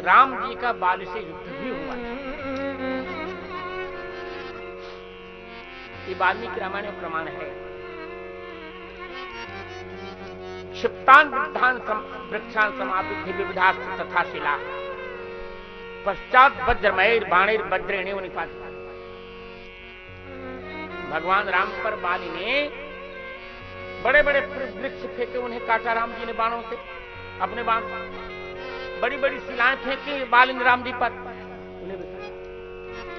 राम जी का बाली से युद्ध भी हुआ। ये वाल्मीकि रामायण में प्रमाण है। क्षिप्तान वृद्धान वृक्षान समापित विविधास्त्र तथा शिला पश्चात वज्रमय बाणेर वज्रेणे निपात। भगवान राम पर बाली ने बड़े बड़े वृक्ष फेंके, उन्हें काटा राम जी ने बाणों से, अपने बाण। बड़ी बड़ी शिलाएं फेंकी बाली ने राम जी पर, उन्हें भी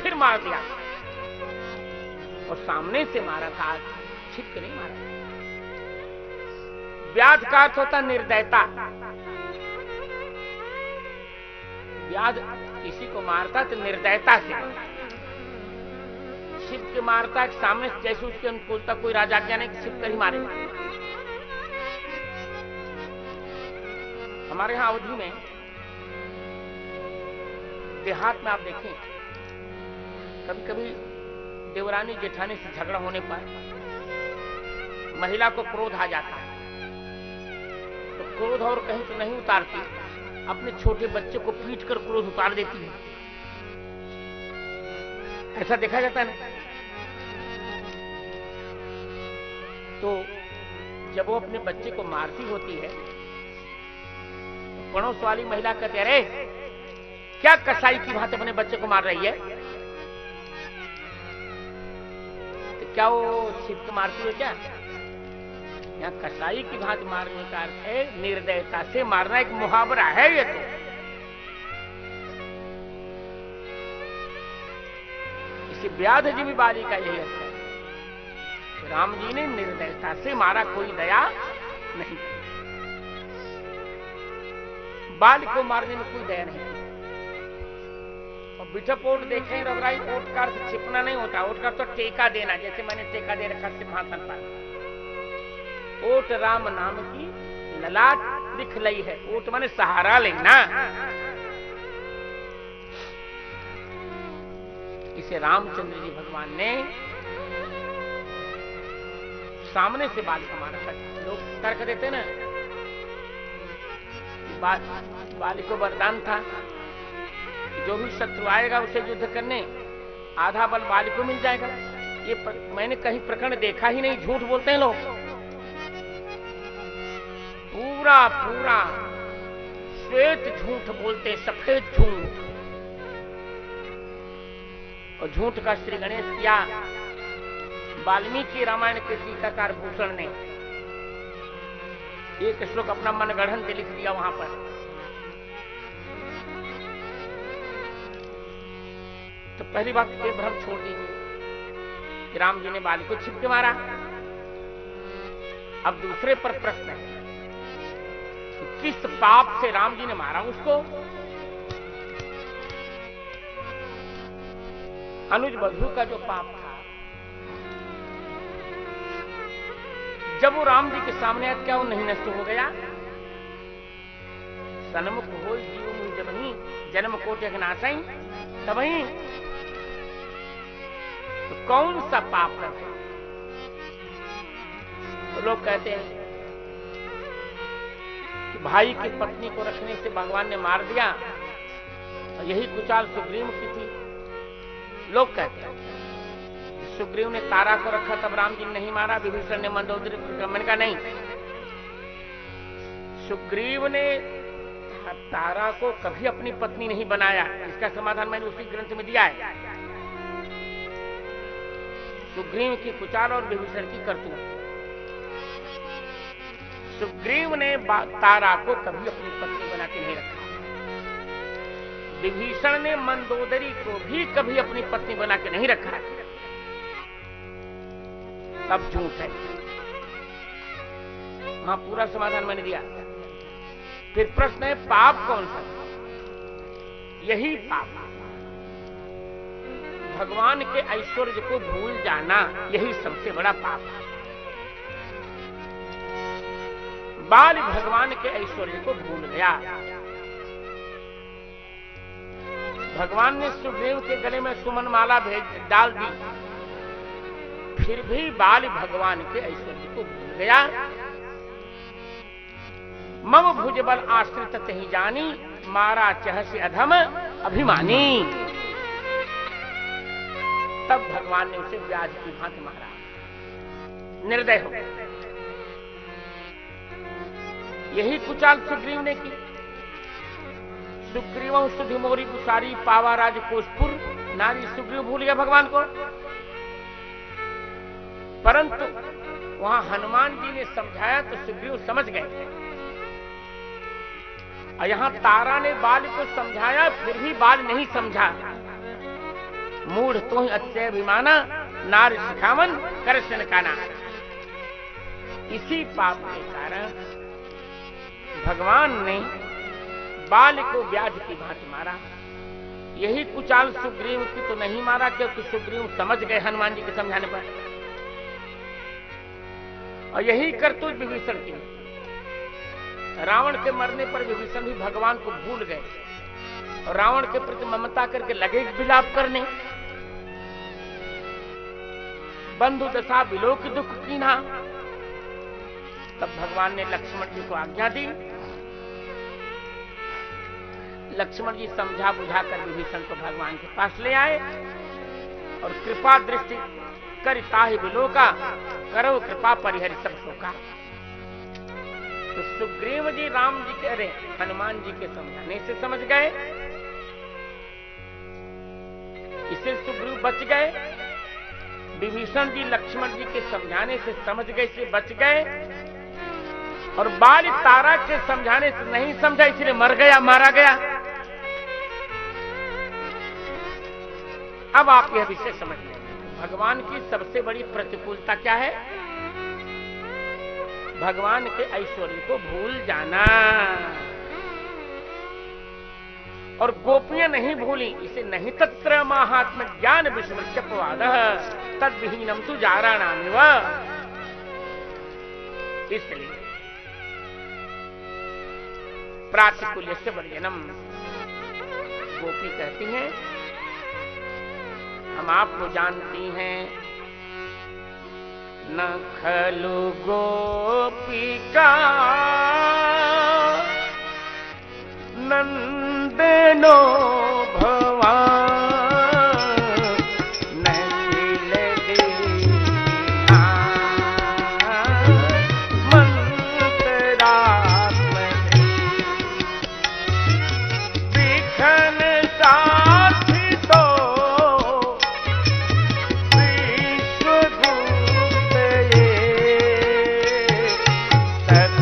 फिर मार दिया। और सामने से मारा था, छिप के नहीं मारा। व्याध का अर्थ होता निर्दयता। व्याध किसी को मारता तो निर्दयता से, छिप के मारता है सामने से, जैसे उसके अनुकूलता कोई राजा क्या नहीं, छिप कर ही मारे। हमारे यहां अवधि में देहात में आप देखें, कभी कभी देवरानी जेठानी से झगड़ा होने पर महिला को क्रोध आ जाता है, तो क्रोध और कहीं तो नहीं उतारती, अपने छोटे बच्चे को पीट कर क्रोध उतार देती है। ऐसा देखा जाता है ना। तो जब वो अपने बच्चे को मारती होती है तो पड़ोस वाली महिला कहते, अरे क्या कसाई की भांति अपने बच्चे को मार रही है? तो क्या वो छिप के मारती है क्या? यहाँ कसाई की भांति मारने का अर्थ है निर्दयता से मारना, एक मुहावरा है ये। तो इसी व्याध जी भी बाली का यही अर्थ है। राम जी ने निर्दयता से मारा, कोई दया नहीं। बाल को मारने में कोई दया नहीं। और बिठप ओट देखें रघुराई, ओट का अर्थ छिपना नहीं होता, ओट का तो टेका देना, जैसे मैंने टेका दे रखा सिंहासन पर। ओट राम नाम की ललाट दिख लई है, ओट माने सहारा लेना। इसे रामचंद्र जी भगवान ने सामने से बाल को मारा था। लोग तर्क देते ना, बाली को वरदान था कि जो भी शत्रु आएगा उसे युद्ध करने आधा बल बाली को मिल जाएगा। ये मैंने कहीं प्रकरण देखा ही नहीं, झूठ बोलते हैं लोग। पूरा पूरा श्वेत झूठ बोलते, सफेद झूठ। और झूठ का श्री गणेश किया वाल्मीकि रामायण के टीकाकार भूषण ने। एक श्लोक अपना मनगढ़ंत लिख दिया वहां पर। तो पहली बात ये भ्रम छोड़ दीजिए कि राम जी ने बाली को छिप के मारा। अब दूसरे पर प्रश्न है, किस पाप से राम जी ने मारा उसको? अनुज बधू का जो पाप था, जब वो राम जी के सामने आया, क्या वो नहीं नष्ट हो गया? सन्मुख हो जीव मुझ जब ही जन्म कोटि नासाई, तब ही कौन सा पाप करते हैं? तो लोग कहते हैं कि भाई की पत्नी को रखने से भगवान ने मार दिया, और यही कुचाल सुग्रीव की थी। लोग कहते हैं सुग्रीव ने तारा को रखा तब राम जी ने नहीं मारा, विभीषण ने मंदोदरी को। मैंने कहा नहीं, सुग्रीव ने तारा को कभी अपनी पत्नी नहीं बनाया। इसका समाधान मैंने उसी ग्रंथ में दिया है। सुग्रीव की कुचाल और विभीषण की करतूत। सुग्रीव ने तारा को कभी अपनी पत्नी बना के नहीं रखा। विभीषण ने मंदोदरी को भी कभी अपनी पत्नी बना के नहीं रखा। तब झूठ है। वहां पूरा समाधान मैंने दिया। फिर प्रश्न है पाप कौन सा? यही पाप, भगवान के ऐश्वर्य को भूल जाना, यही सबसे बड़ा पाप है। बाल भगवान के ऐश्वर्य को भूल गया। भगवान ने सुग्रीव के गले में सुमन माला डाल दी, फिर भी बाल भगवान के ऐश्वर्य को भूल गया। मम भुजबल आश्रित तहि जानी, मारा चहसि अधम अभिमानी। तब भगवान ने उसे व्याज की भांति मारा, निर्दय हो गया। यही कुचाल सुग्रीव ने की। सुग्रीव सुधि मोरी कुसारी, पावा राज कोशपुर नारी। सुग्रीव भूल गया भगवान को, परंतु वहां हनुमान जी ने समझाया तो सुग्रीव समझ गए। और यहां तारा ने बाल को समझाया, फिर भी बाल नहीं समझा। मूढ़ तो ही अत्यभिमाना, नार सिखावन करशन काना। इसी पाप के कारण भगवान ने बाल को व्याध की भांति मारा। यही कुचाल सुग्रीव की तो नहीं मारा, क्योंकि सुग्रीव समझ गए हनुमान जी के समझाने पर। और यही करतूत विभीषण की। रावण के मरने पर विभीषण भी भगवान को भूल गए और रावण के प्रति ममता करके लगे विलाप करने। बंधु दशा बिलो की दुख कीन्हा। तब भगवान ने लक्ष्मण जी को आज्ञा दी। लक्ष्मण जी समझा बुझा कर विभीषण को भगवान के पास ले आए और कृपा दृष्टि कर ताहि बिलो का, करो कृपा परिहरि सब शोका। तो सुग्रीव जी राम जी के, अरे हनुमान जी के समझाने से समझ गए, इससे सुग्रीव बच गए। विभीषण जी लक्ष्मण जी के समझाने से समझ गए, इसलिए बच गए। और बाल तारा के समझाने से नहीं समझा, इसलिए मर गया, मारा गया। अब आप यह विषय समझ लें, भगवान की सबसे बड़ी प्रतिकूलता क्या है? भगवान के ऐश्वर्य को भूल जाना। और गोपियां नहीं भूली, इसे नहीं तत्र महात्म ज्ञान विस्मृत्यपवाद तद विहीनम तु जाराणामिव। इसलिए प्रातिकूल्यस्य वर्जनम। गोपी कहती हैं हम आपको जानती हैं, न खलु गोपिका नंदनो भवान नैल दीना मंत्रात्मनि विघ्न साथी तो विश्वदूत ये सख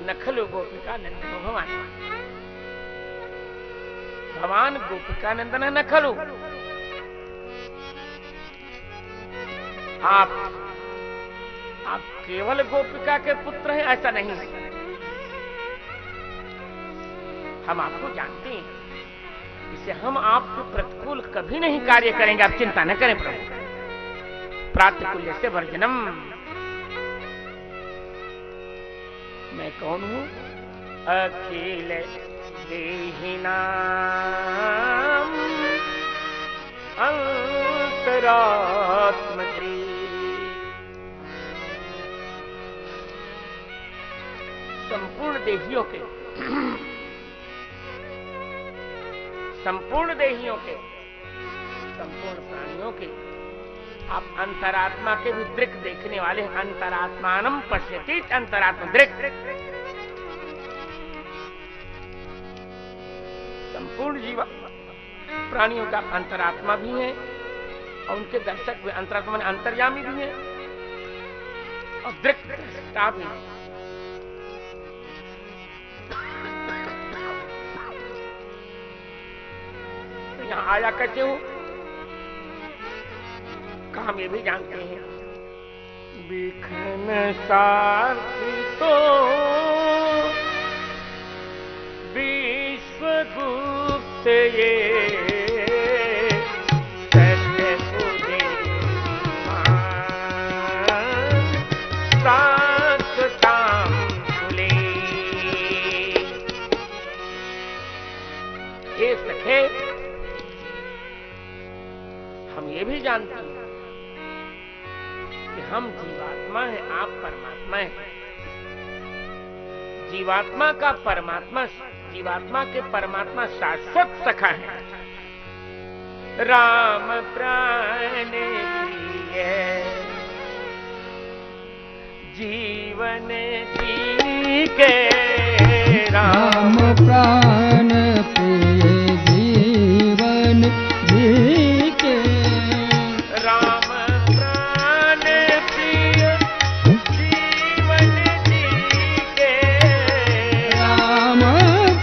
नखलु गोपिका नंदन भगवान। भगवान गोपिका नंदन है नखलु। आप केवल गोपिका के पुत्र हैं ऐसा नहीं है। हम आपको जानते हैं, इसे हम आपके प्रतिकूल कभी नहीं कार्य करेंगे, आप चिंता न करें प्रभु। प्रातकुल्य से वर्जनम, मैं कौन हूं? अखिल देहिनाम अंतरात्मत्री, संपूर्ण देहियों के संपूर्ण प्राणियों के आप अंतरात्मा के भी दृक् देखने वाले, अंतरात्मानम पश्यति अंतरात्मा दृक्, संपूर्ण जीवा प्राणियों का अंतरात्मा भी है और उनके दर्शक भी, अंतरात्मा में अंतर्यामी भी है और दृक् दृष्टा भी है। तो यहां आया कैसे हो? हम ये भी जानते हैं, बिखन सारथी तो विश्वगुप्त ये सत्य तुझे साक्षताम खुले। ये सखे हम ये भी जानते हैं कि हम जीवात्मा है, आप परमात्मा है। जीवात्मा का परमात्मा, जीवात्मा के परमात्मा शाश्वत सखा है। राम प्राण प्रिय जीवन जी के, राम प्राण प्रिय जीवन जी के, राम प्राण प्रिय जीवन जी के, राम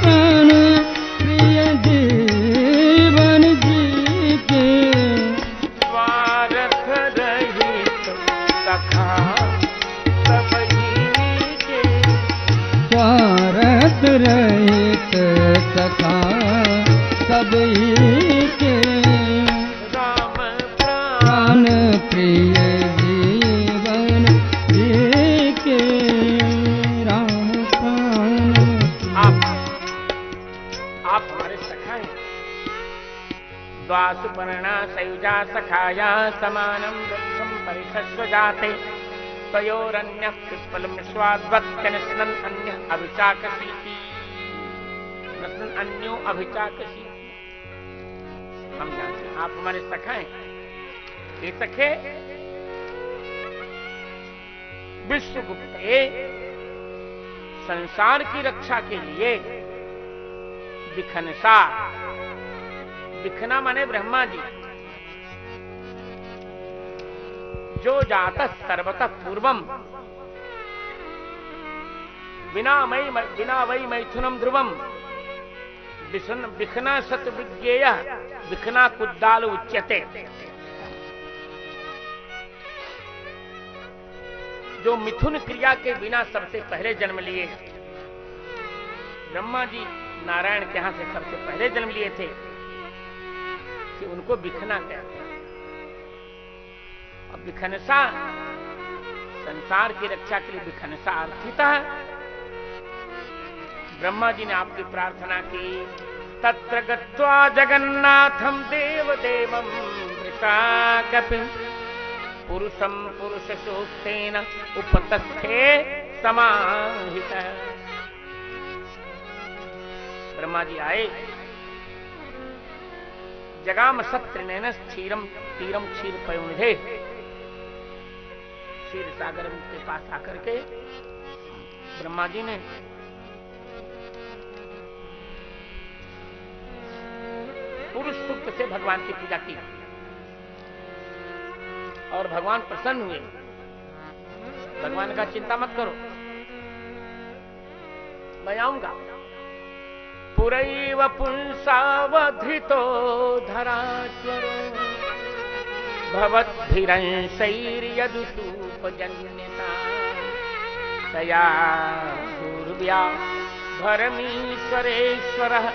प्राण प्रिय जीवन जी के, स्वार्थ रहित सखा सबही के, स्वार्थ रहित सखा सबही के, राम प्राण प्रिय जीवन जी के, राम प्राण। आप हमारे सखा हैं। द्वासुपर्णा सयुजा सखाया समानम दुःखम परिषस्व जाते, तयोरन्यः पिप्पलं स्वाद्वत्कन स्नन् अन्यः अभिचाकसीति, स्नन् अन्यो अभिचाकसीति। हम जानते हैं आप हमारे सखा हैं। ये सखे विश्वगुप्त संसार की रक्षा के लिए बिखनसार, बिखना माने ब्रह्मा जी, जो जातः सर्वतः पूर्वम बिना वै मैथुनम ध्रुवम बिखना सत विज्ञेय बिखना कुद्दाल उच्यते, जो मिथुन क्रिया के बिना सबसे पहले जन्म लिए। ब्रह्मा जी नारायण के यहां से सबसे पहले जन्म लिए थे कि उनको बिखना कहते हैं। और बिखनसा संसार की रक्षा के लिए बिखनसा अर्थित है। ब्रह्मा जी ने आपकी प्रार्थना की, तत्र गत्वा जगन्नाथम देवदेवम वृषाकपिं पुरुषम पुरुषसूक्तेन उपतस्थे समाहितः। ब्रह्मा जी आए, जगाम सत्रिनैन क्षीरम तीरम क्षीर पयोनिधे, क्षीर सागर के पास आकर के ब्रह्मा जी ने पुरुष सूक्त से भगवान की पूजा की और भगवान प्रसन्न हुए। भगवान का चिंता मत करो, मैं आऊंगा। पुरैव पुंसावधृतो धराच्वरो भवद्भिरंशैर्यदुसूपजन्यता तया दुर्व्या भरमीश्वरेश्वरः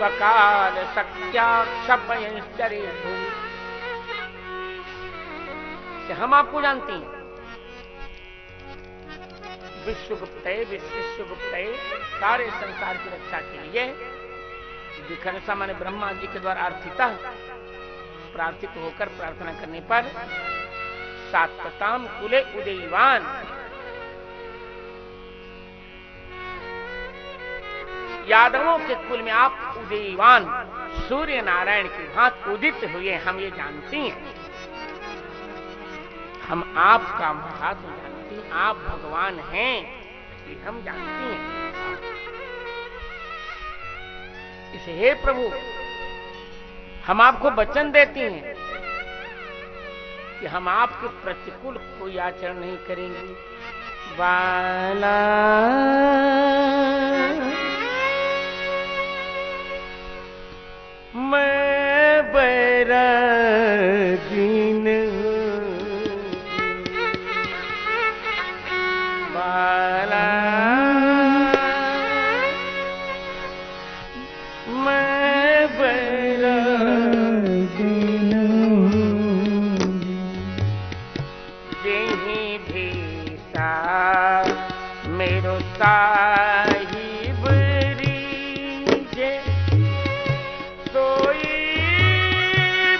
स्वकाल सत्या क्षपयंश्चरे भूमि। हम आपको जानते हैं, विश्वगुप्तये सारे संसार की रक्षा के लिए विखनसा माने ब्रह्मा जी के द्वारा अर्थितः प्रार्थित होकर प्रार्थना करने पर सात्वताम कुले उदयवान, यादवों के कुल में आप उदयवान सूर्य नारायण की भांति उदित हुए, हम ये जानते हैं। हम आपका महात्म जानते हैं, आप भगवान हैं, ये हम जानते हैं। इसे हे प्रभु, हम आपको वचन देते हैं कि हम आपके प्रतिकूल कोई आचरण नहीं करेंगे। बाला मैं बैरागीन बाला मैं बैरागीन जेहि भीसा मेरो साहिब रीजे सोई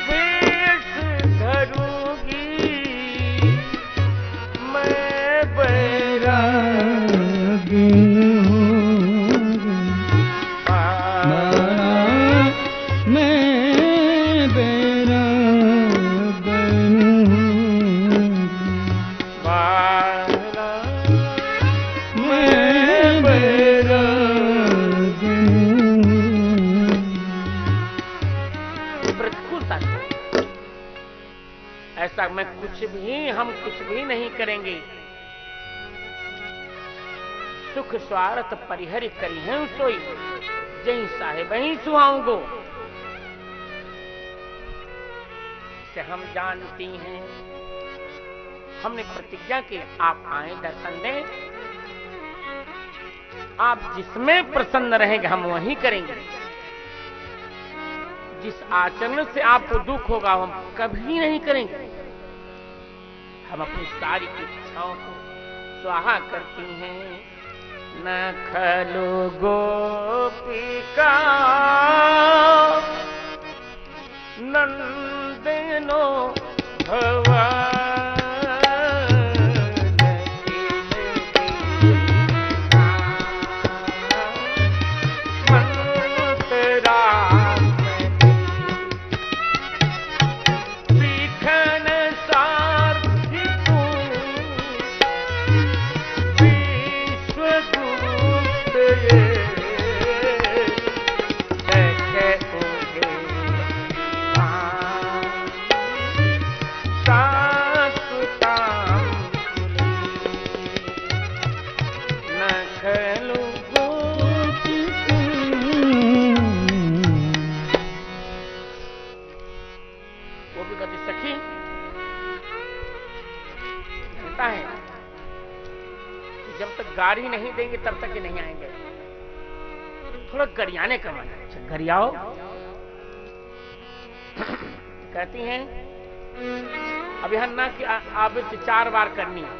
भेष धरूगी मैं बैरागीन ऐसा मैं हम कुछ भी नहीं करेंगे। सुख स्वार्थ परिहरि करी है सोई जही साहेब ही सुहाऊंगो। से हम जानती हैं, हमने प्रतिज्ञा की आप आए दर्शन दें, आप जिसमें प्रसन्न रहेंगे हम वही करेंगे। जिस आचरण से आपको दुख होगा हम कभी नहीं करेंगे। हम अपनी सारी इच्छाओं को स्वाहा करती हैं। न खलु गोपिका नंदनो भवा गाड़ी नहीं देंगे तब तक ही नहीं आएंगे। थोड़ा गरियाने का मन है। अच्छा गरियाओ। कहती हैं अभिहन्ना की आवृत्ति 4 बार करनी है।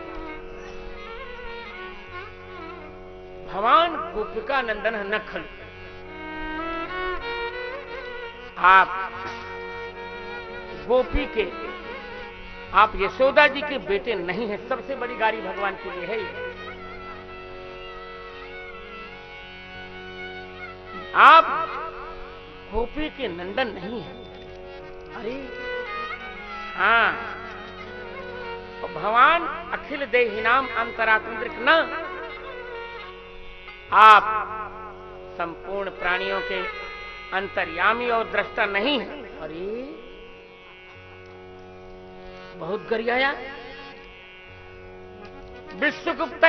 भवान गोपिका नंदन नखल, आप गोपी के, आप यशोदा जी के बेटे नहीं हैं। सबसे बड़ी गाड़ी भगवान के लिए है। आप गोपी के नंदन नहीं हैं। अरे हाँ, और भगवान अखिल देहिनाम अंतरात्मदृक् न, आप संपूर्ण प्राणियों के अंतर्यामी और दृष्टा नहीं है। अरे बहुत गरियाया। विश्वगुप्त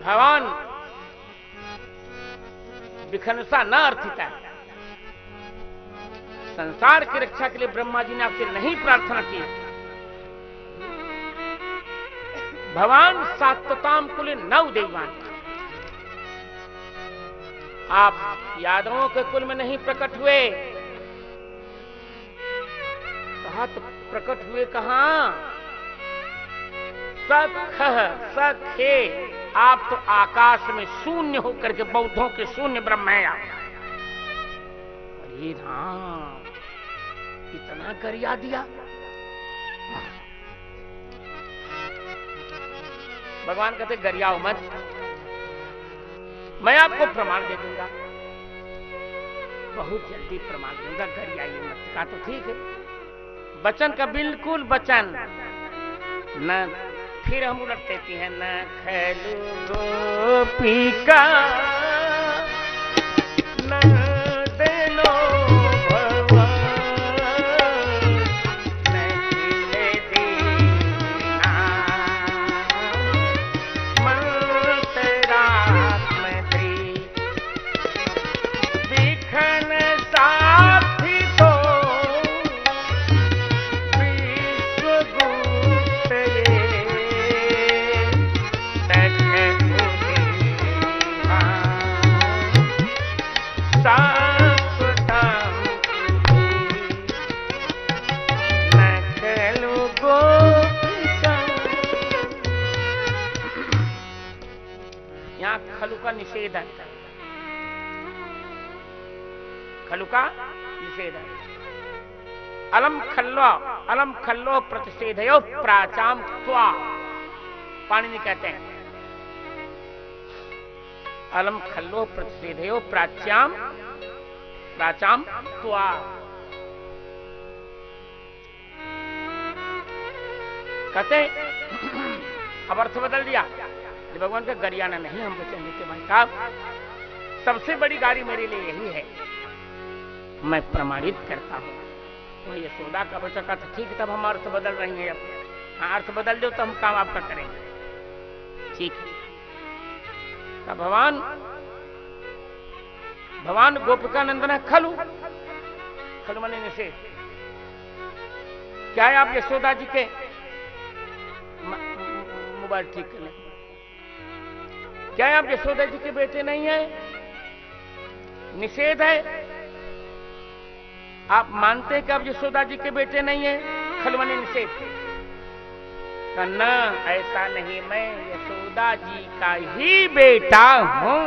भगवान विखनसा न अर्थित है। संसार की रक्षा के लिए ब्रह्मा जी ने आपसे नहीं प्रार्थना की। भगवान सात्वताम कुले न उदयवान, आप यादवों के कुल में नहीं प्रकट हुए। कहा तो प्रकट हुए कहां? सखे आप तो आकाश में शून्य होकर के बौद्धों के शून्य ब्रह्म है आप। अरे राम, इतना करिया दिया। भगवान कहते गरियाओ मत, मैं आपको प्रमाण दे दूंगा, बहुत जल्दी प्रमाण दूंगा, गरियाइए मत। कहा तो ठीक है, वचन का बिल्कुल वचन न। फिर हम उलट देती हैं, न खेलू गोपी का न देनो निषेध है, खलु का निषेध है। अलम खल्लो प्रतिषेधयो प्राचाम त्वा, पाणिनि कहते हैं अलम खल्लो प्रतिषेधयो प्राचाम त्वा। कहते अब अर्थ बदल दिया, भगवान का गरियाना नहीं हम वचन देते। भाई साहब, सबसे बड़ी गाड़ी मेरे लिए यही है, मैं प्रमाणित करता हूं। तो यशोदा का बच्चा का तो ठीक, तब हम अर्थ बदल रही हैं। अब हाँ, अर्थ बदल दो तो हम काम आपका करेंगे, ठीक है। तब भगवान गोपिकानंदन है खलु माने निषेध। क्या है, आप यशोदा जी के मोबाइल ठीक कर लें, क्या है आप यशोदा जी के बेटे नहीं है? निषेध है। आप मानते हैं कि आप यशोदा जी के बेटे नहीं है? खलवनी निषेध। कन्ना ऐसा नहीं, मैं यशोदा जी का ही बेटा हूं।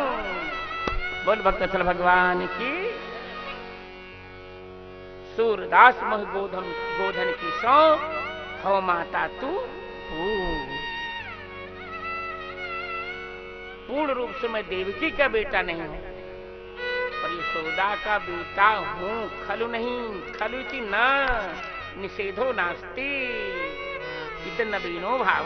बोल भक्तवत्सल भगवान की। सूरदास मोह गोधन की सौ, हो माता तू पूर्ण रूप से मैं देवकी का बेटा नहीं हूं, पर यशोदा का बेटा हूं, खलु नहीं। खलु इति न निषेधो नास्ति, इत नवीनो भाव।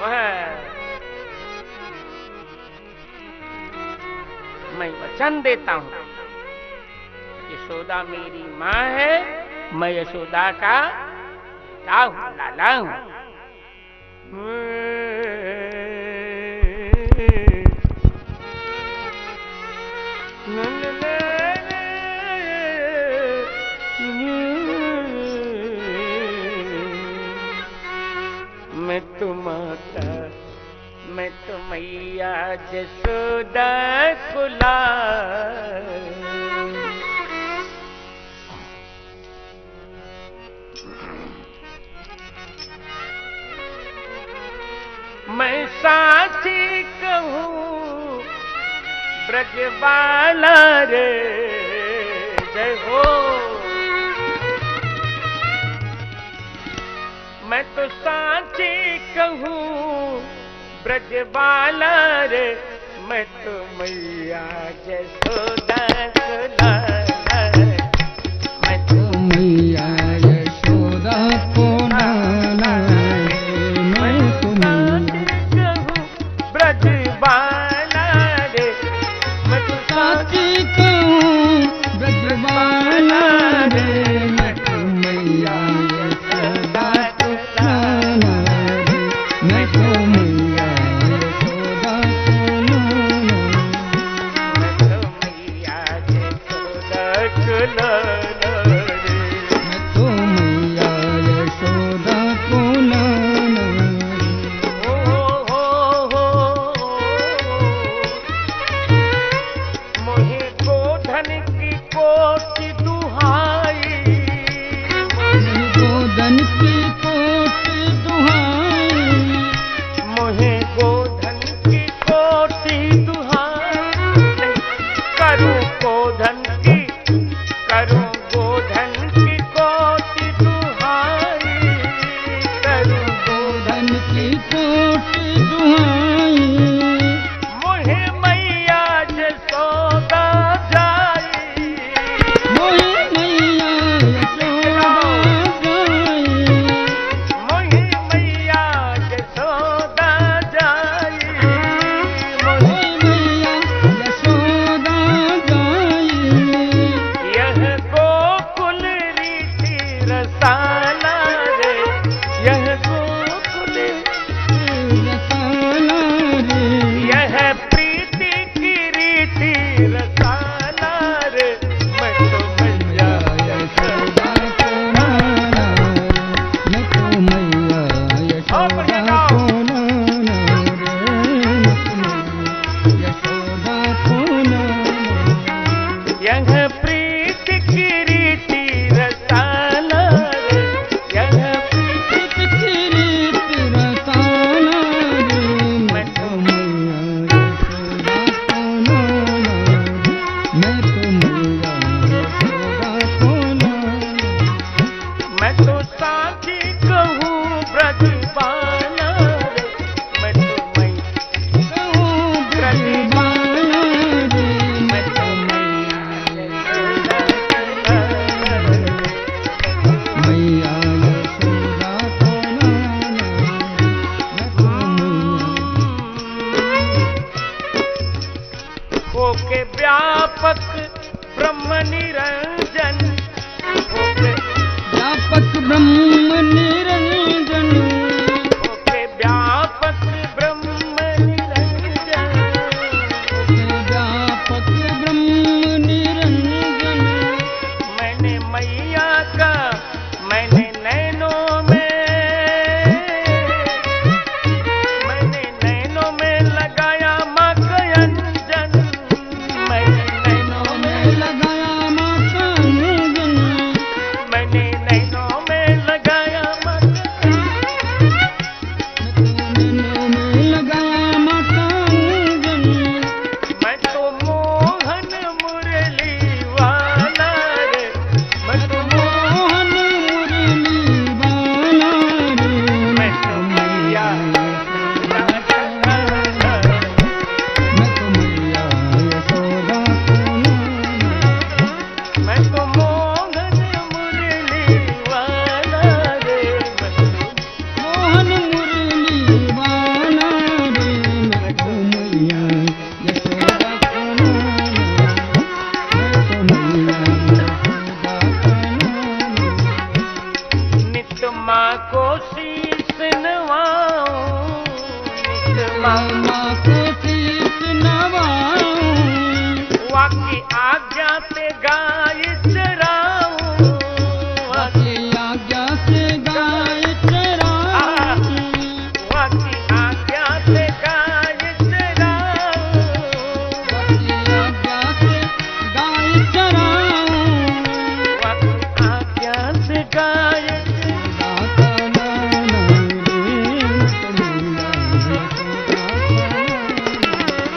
मैं वचन देता हूं, यशोदा मेरी मां है, मैं यशोदा का बेटा हूं, लाला हूं। मैं तो मैया जसोदा कुला। मैं साची कहूँ ब्रजबाला रे जय हो। मैं तो साची कहूँ ब्रजबाला रे, मैं तो मैया जसोदा कुला। मैं तो मैया यशोदा को लाला रे, मैं तो मैया ब्रजबाला रे, मैं तो साची कहूँ ब्रजबाला रे, मैं तो मैया यशोदा को लाला रे, मैं तो मैया यशोदा को लाला। मैं तो मैया जसोदा कुला रे, मैं तो मैया यशोदा को लाला रे। मोहे गोधन गोधन की कोटि दुहाई, करूं गोधन की, करूं गोधन की कोटि दुहाई, करूं गोधन की कोटि दुहाई, मोहे मैया जसोदा जाई, मोहे मैया यशोदा जाई, मोहे मैया जसोदा जाई, मोहे मैया यशोदा जाई, यह गोकुल रीति रसाला रे, यह गोकुल, रसाला रे, यह प्रीति की रीति रसाला रे, मैं तो मैया यशोदा को नाना, मैं तो मैया यशोदा को नाना रे, मैं तो मैया यशोदा को नाना, यह प्रीति की रीति रसाला रे, यह प्रीत की रीत रसाला रे, मैं तो मैया यशोदा को नाना, मैं तो मैया यशोदा को नाना, मैं तो साथी कहूँ ब्रजबाला रे, मैं तो मैया कहूँ ब्रजबाला रे, मैं तो मैया यशोदा मैया यशोदा को नाना, मैं तो होके व्यापक ब्रह्म निरंजन, होके व्यापक ब्रह्म निरंजन, होके व्यापक ब्रह्म निरंजन, व्यापक ब्रह्म निरंजन, मैंने मैया का, मैंने नैनों में, मैंने नैनों में लगाया मकयंजन, मैंने नैनों में, लगाया माता अंजन, मैंने नैनों में लगाया नैनों में लगाया माता अंजन, मैं तो मोहन मुरली वाला रे, मैं तो मोहन मुरली वाला रे, मैं तो मैया मैं तो मैया यशोदा को नाना, मैं तो मोहन मुरली वाला रे, मैं तो मोहन मुरली वाला रे, मैं तो मैया यशोदा को नाना, मैं तो मैया यशोदा को नाना, नित माँ को शीस नवाऊं, नित माँ माँ को शीस नवाऊं, वाकी आज्ञा से गाय चराऊं, वाकी आज्ञा से गाय चराऊं, वाकी आज्ञा से गाय चराऊं, वाकी आज्ञा से गाय चराऊं, वाकी आज्ञा से गाय दाता नाना रे, तो मैया यशोदा को नाना।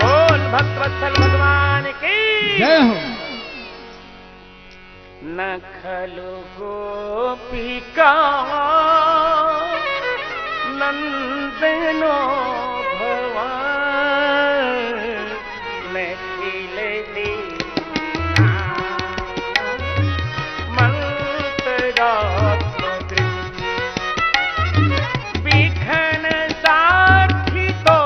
बोल भक्तवत्सल भगवान की जय हो। न खलु गोपिका नंदनो भवान में खिले दीना मंत्रात्म दृष्टि विघन साक्षी तो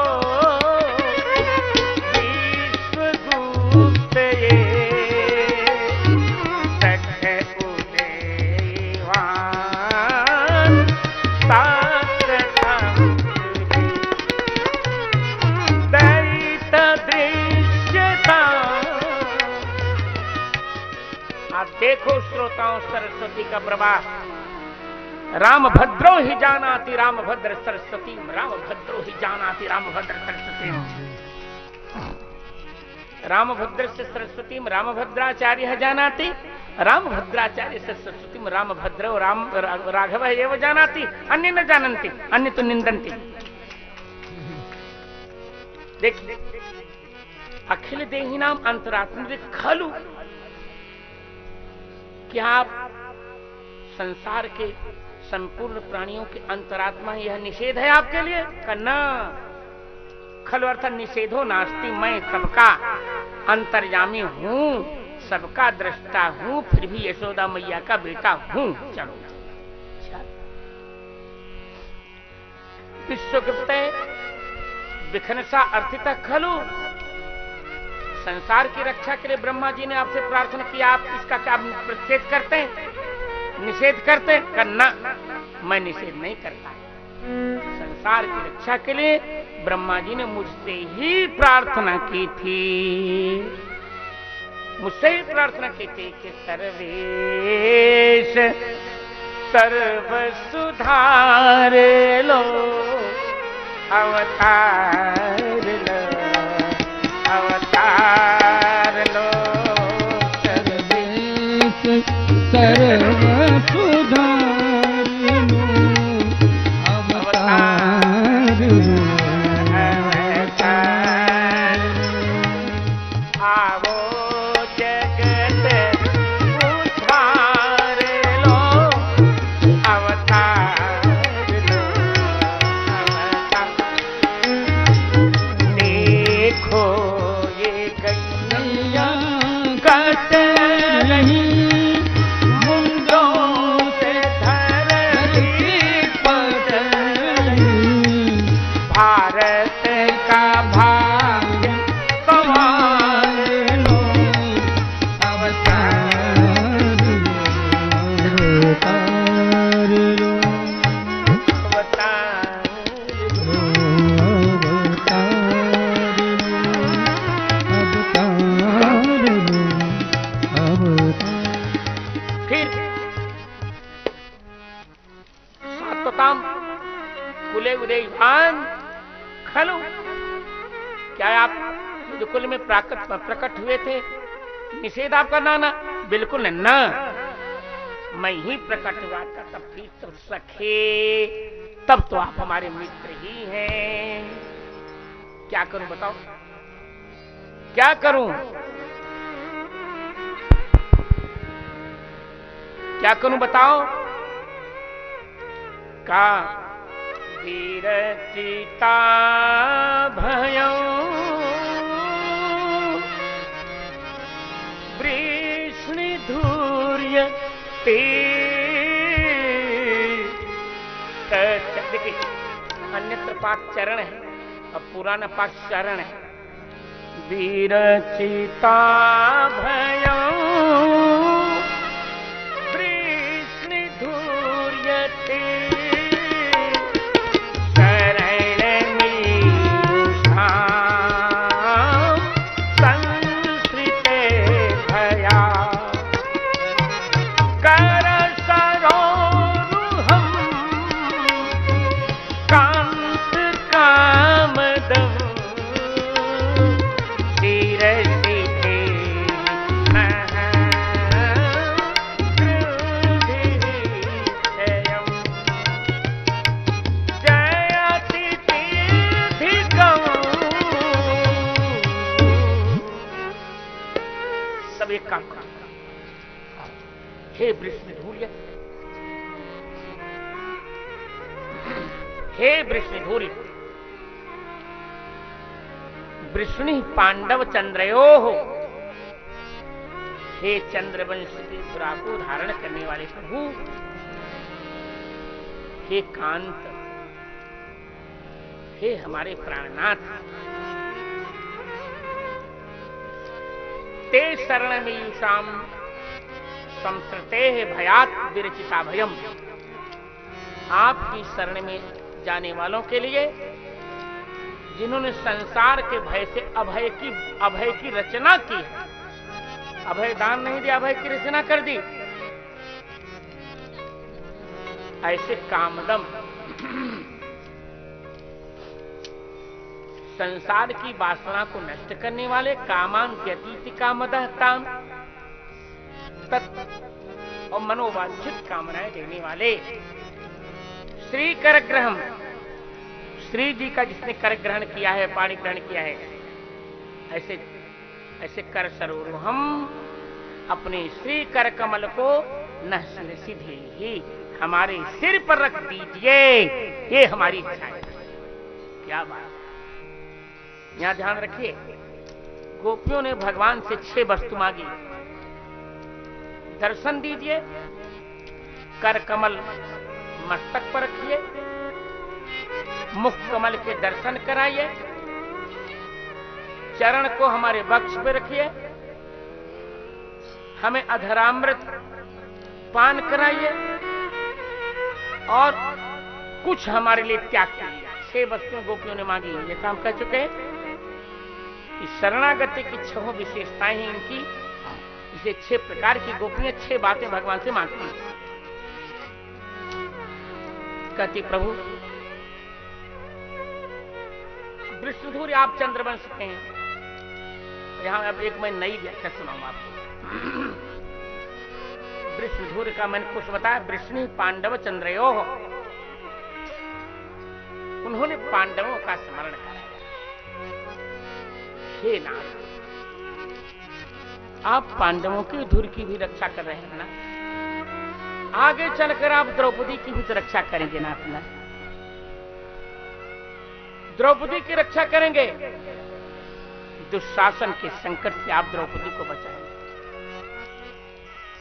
विश्वगुप्त ये सखे उदयवान शास्त्र दैत दृश्यता। आप देखो श्रोताओं सरस्वती का प्रवाह। राम भद्रो ही जानाति राम भद्र सरस्वती, राम भद्रो ही जानाति राम भद्र सरस्वती, राम भद्र से सरस्वती राम भद्राचार्य जानाति, राम भद्राचार्य से सरस्वती राम भद्र राम राघव एव जानाति, अन्य न जानन्ति, अन्य तो निंदन्ति। देखिए, अखिल देही नाम अंतरात्मा खलु, क्या आप संसार के संपूर्ण प्राणियों के अंतरात्मा, यह निषेध है आपके लिए? करना खलु अर्थात निषेधो नास्ति, मैं सबका अंतर्यामी हूं, सबका दृष्टा हूं, फिर भी यशोदा मैया का बेटा हूं। चलो विश्वगुप्त विखनसा अर्थिता खलु, संसार की रक्षा के लिए ब्रह्मा जी ने आपसे प्रार्थना की, आप इसका क्या प्रतिषेध करते हैं, निषेध करते हैं? करना मैं निषेध नहीं करता। संसार की रक्षा के लिए ब्रह्मा जी ने मुझसे ही प्रार्थना की थी, मुझसे ही प्रार्थना की थी कि सर्वेश सर्व सुधार लो, अवतार लो, अवतार लो, सर्वेश सर्व सुधार लो, अवतार लो, अवतार आवो जगत उद्धार लो, अवतार लो, अवतार। देखो ये गैया कट रही मुंडों से धरती पर, भारत का भाग्य संभाल लो, अवतार लो, अवतार लो। फिर सात्वताम कुले उदयवान खलु, क्या आप कुल में प्रकट हुए थे, निषेध आपका नाना? बिल्कुल न, मैं ही प्रकट हुआ था, तब फिर तो सखे, तब तो आप हमारे मित्र ही हैं। क्या करूं बताओ, क्या करूं, क्या करूं बताओ? का वीर चिता भयो वृष्णि धूर्य ते। देखिए, अन्यत्र पाठ चरण है और पुराना पाठ चरण है। वीर चिता भयो वृष्णि धूर्य ते, एक काम करो, हे वृष्णिधूर्य, हे वृष्णिधूर्य, वृष्णि पांडव चंद्रयो हो, हे चंद्रवंश की धुरा को धारण करने वाले प्रभु, हे कांत, हे हमारे प्राणनाथ, ते शरण मीयूषाम संस्कृते भयात विरचिता भयम, आपकी शरण में जाने वालों के लिए जिन्होंने संसार के भय से अभय की रचना की है, अभय दान नहीं दिया, अभय की रचना कर दी, ऐसे कामदम संसार की वासना को नष्ट करने वाले, कामान व्यतीति कामदः ताम, तत् और मनोवांछित कामनाएं देने वाले, श्री करग्रहम, श्री जी का जिसने कर ग्रहण किया है, पाणी ग्रहण किया है, ऐसे ऐसे कर सरोवर हम अपने श्री कर कमल को न सिर सीधे ही हमारे सिर पर रख दीजिए, ये हमारी इच्छा है। क्या बात। यहां ध्यान रखिए, गोपियों ने भगवान से 6 वस्तु मांगी। दर्शन दीजिए, कर कमल मस्तक पर रखिए, मुख कमल के दर्शन कराइए, चरण को हमारे वक्ष पे रखिए, हमें अधरामृत पान कराइए और कुछ हमारे लिए त्याग कीजिए। 6 वस्तुएं गोपियों ने मांगी। जैसा हम कह चुके हैं कि शरणागति की 6 विशेषताएं हैं इनकी। इसे 6 प्रकार की गोपियां 6 बातें भगवान से मांगती हैं। कहती प्रभु विष्णुधूर्य आप चंद्रवंश के हैं। यहां अब एक मैं नई व्याख्या सुनाऊंगा आपको। विष्णुधूर्य का मैंने कुछ बताया। वृष्णि पांडव चंद्रयो, उन्होंने पांडवों का स्मरण कराया। हे नाथ, आप पांडवों की धुर की भी रक्षा कर रहे हैं ना, आगे चलकर आप द्रौपदी की भी तो रक्षा करेंगे नाथ ना। द्रौपदी की रक्षा करेंगे, दुशासन के संकट से आप द्रौपदी को बचाएंगे।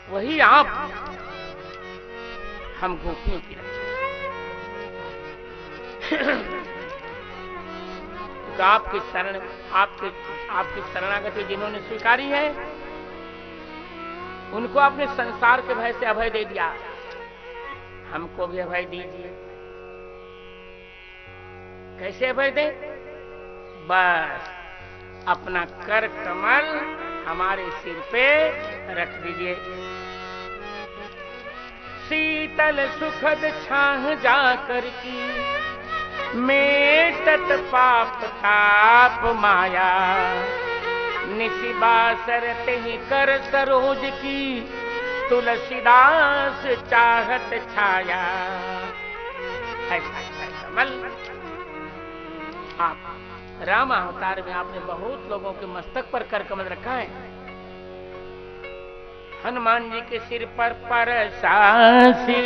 वही आप हम गोपियों की रक्षा। तो आपकी शरण, आपकी शरणागति जिन्होंने स्वीकारी है, उनको आपने संसार के भय से अभय दे दिया। हमको भी अभय दीजिए। कैसे अभय दे? बस अपना कर कमल हमारे सिर पे रख दीजिए। शीतल सुखद छाह जाकर की मेटत पाप ताप माया, निशिबासरत ही कर सरोज की तुलसीदास चाहत छाया। ऐसा कमल आप राम अवतार में आपने बहुत लोगों के मस्तक पर कर कमल रखा है। हनुमान जी के सिर पर परसासी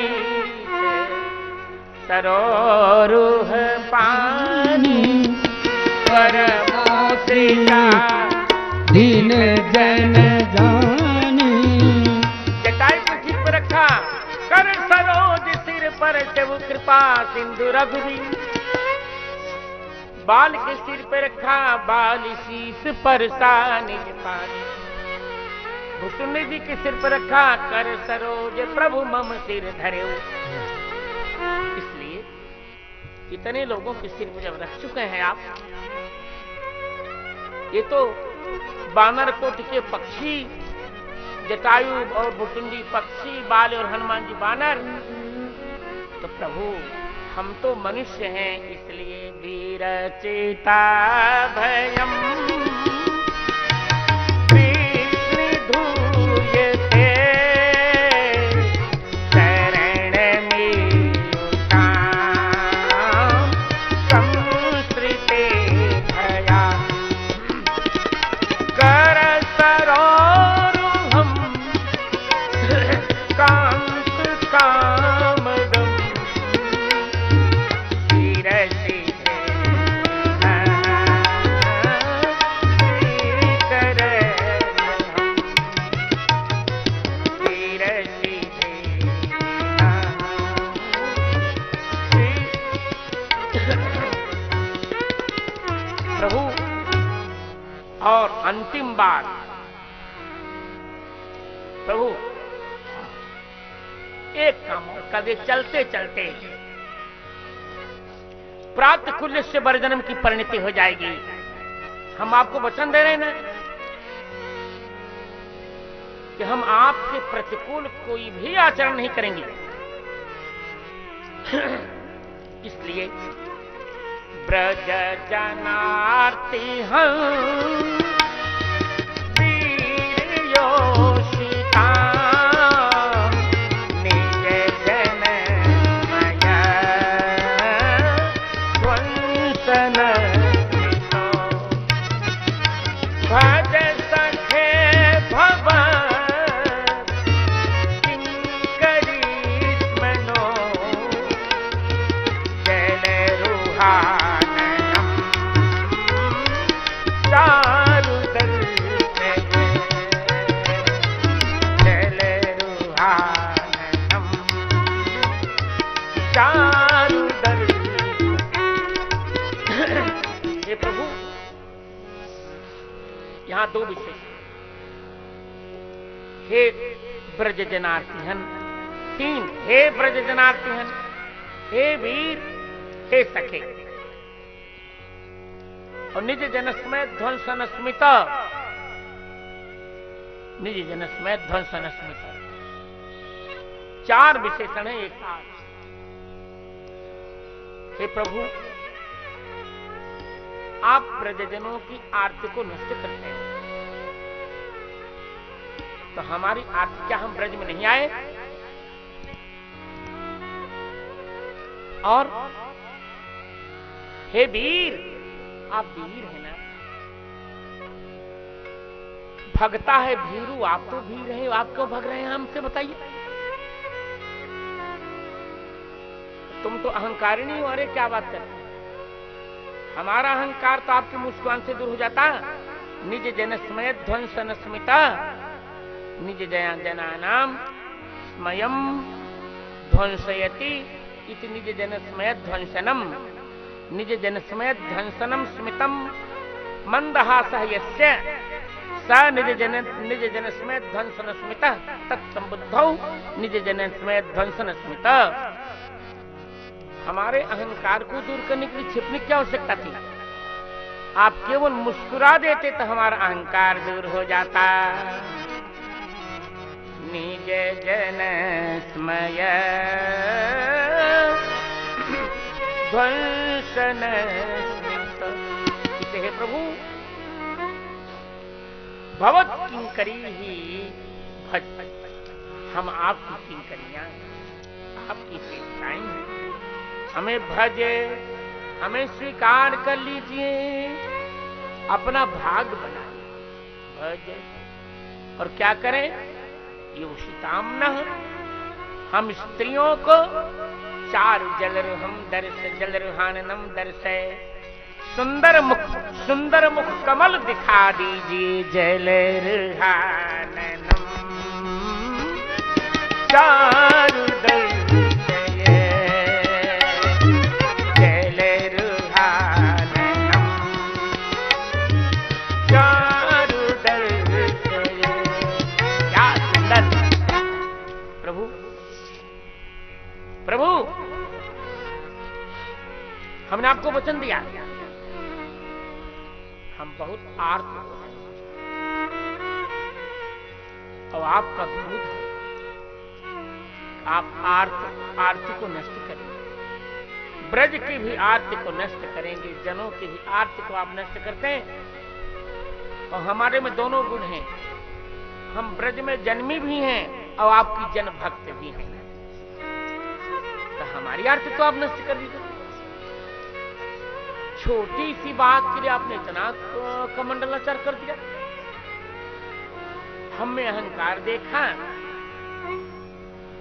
सरोरुह पानी, परमाश्रिता दीन जन जानी। जटाई पृथ्वी पर रखा, कर सरोज सिर पर जब कृपा सिंधु रघुवीर। बाल के सिर पर रखा, बाल शीस पर निज पानी। भुसुंडी जी के सिर पर रखा, कर सरोज प्रभु मम सिर धरे। इसलिए इतने लोगों के सिर पर जब रख चुके हैं आप, ये तो बानर कोट के पक्षी जटायु और भुसुंडी पक्षी, बाल और हनुमान जी बानर, तो प्रभु हम तो मनुष्य हैं, इसलिए वीर चेता भयम विष्णुधूयते शरण मीयुषां संसृते भया। कर सरोरुहं कांत कामदम् प्रभु। और अंतिम बात प्रभु, एक काम और कर दे, चलते चलते प्राप्त कुल्य से बरजन्म की परिणति हो जाएगी। हम आपको वचन दे रहे हैं ना कि हम आपके प्रतिकूल कोई भी आचरण नहीं करेंगे। इसलिए ब्रज जनार्ति हम वीर योषिता निज जनमय द्वंद्व हे प्रभु, यहां दो विशेष, हे ब्रज जनार्तिहन, तीन, हे ब्रज जनार्तिहन, हे वीर, हे सखे, और निज जनस्मय ध्वंसन स्मिता, निज जनस्मय ध्वंसन स्मिता, चार विशेषण है एक साथ। हे प्रभु, आप प्रजजनों की आरती को नष्ट करते हैं, तो हमारी आरती, क्या हम ब्रज में नहीं आए? और हे वीर, आप वीर हैं ना, भगता है भीरू, आप तो वीर हैं, आप क्यों भग रहे हैं हमसे, बताइए? तुम तो अहंकारी नहीं हो, अरे क्या बात करते हैं? हमारा अहंकार तो आपकी मुस्कान से दूर हो जाता। निज जनस्मय ध्वंसन स्मिता, निज जया जनानाम स्मयं ध्वंसयति इति निज जनस्मय ध्वंसनम, निज जनस्मय ध्वंसनम स्मितम मंदहासः यस्य स निज जनस्मय ध्वंसन स्मितः तत्संबुद्धौ निज जनस्मय ध्वंसन स्मितः। हमारे अहंकार को दूर करने के लिए छिपने की क्या आवश्यकता थी? आप केवल मुस्कुरा देते तो हमारा अहंकार दूर हो जाता। निज जन स्मय ध्वंसन स्मित, इसे हे प्रभु भवत किंकरी ही भज, हम आपकी किंकरियां, आपकी सेवकाएं हैं, हमें भजे, हमें स्वीकार कर लीजिए, अपना भाग बनाइए, भजे। और क्या करें? योषिताम्नः, हम स्त्रियों को चारु जलरुहम दर्श जलरुहाननम दर्शय, सुंदर मुख कमल दिखा दीजिए, जलरुहाननम चारु प्रभु, हमने आपको वचन दिया, हम बहुत आर्त हो रहे हैं और आपका विरोध है, आप आरती को नष्ट करेंगे, ब्रज की भी आरती को नष्ट करेंगे, जनों की भी आरती को आप नष्ट करते हैं। और हमारे में दोनों गुण हैं, हम ब्रज में जन्मी भी हैं और आपकी जन भक्त भी हैं, तो हमारी आरती तो आप नष्ट कर दीजिए। छोटी सी बात के लिए आपने इतना कमंडलाचार कर दिया। हम में अहंकार देखा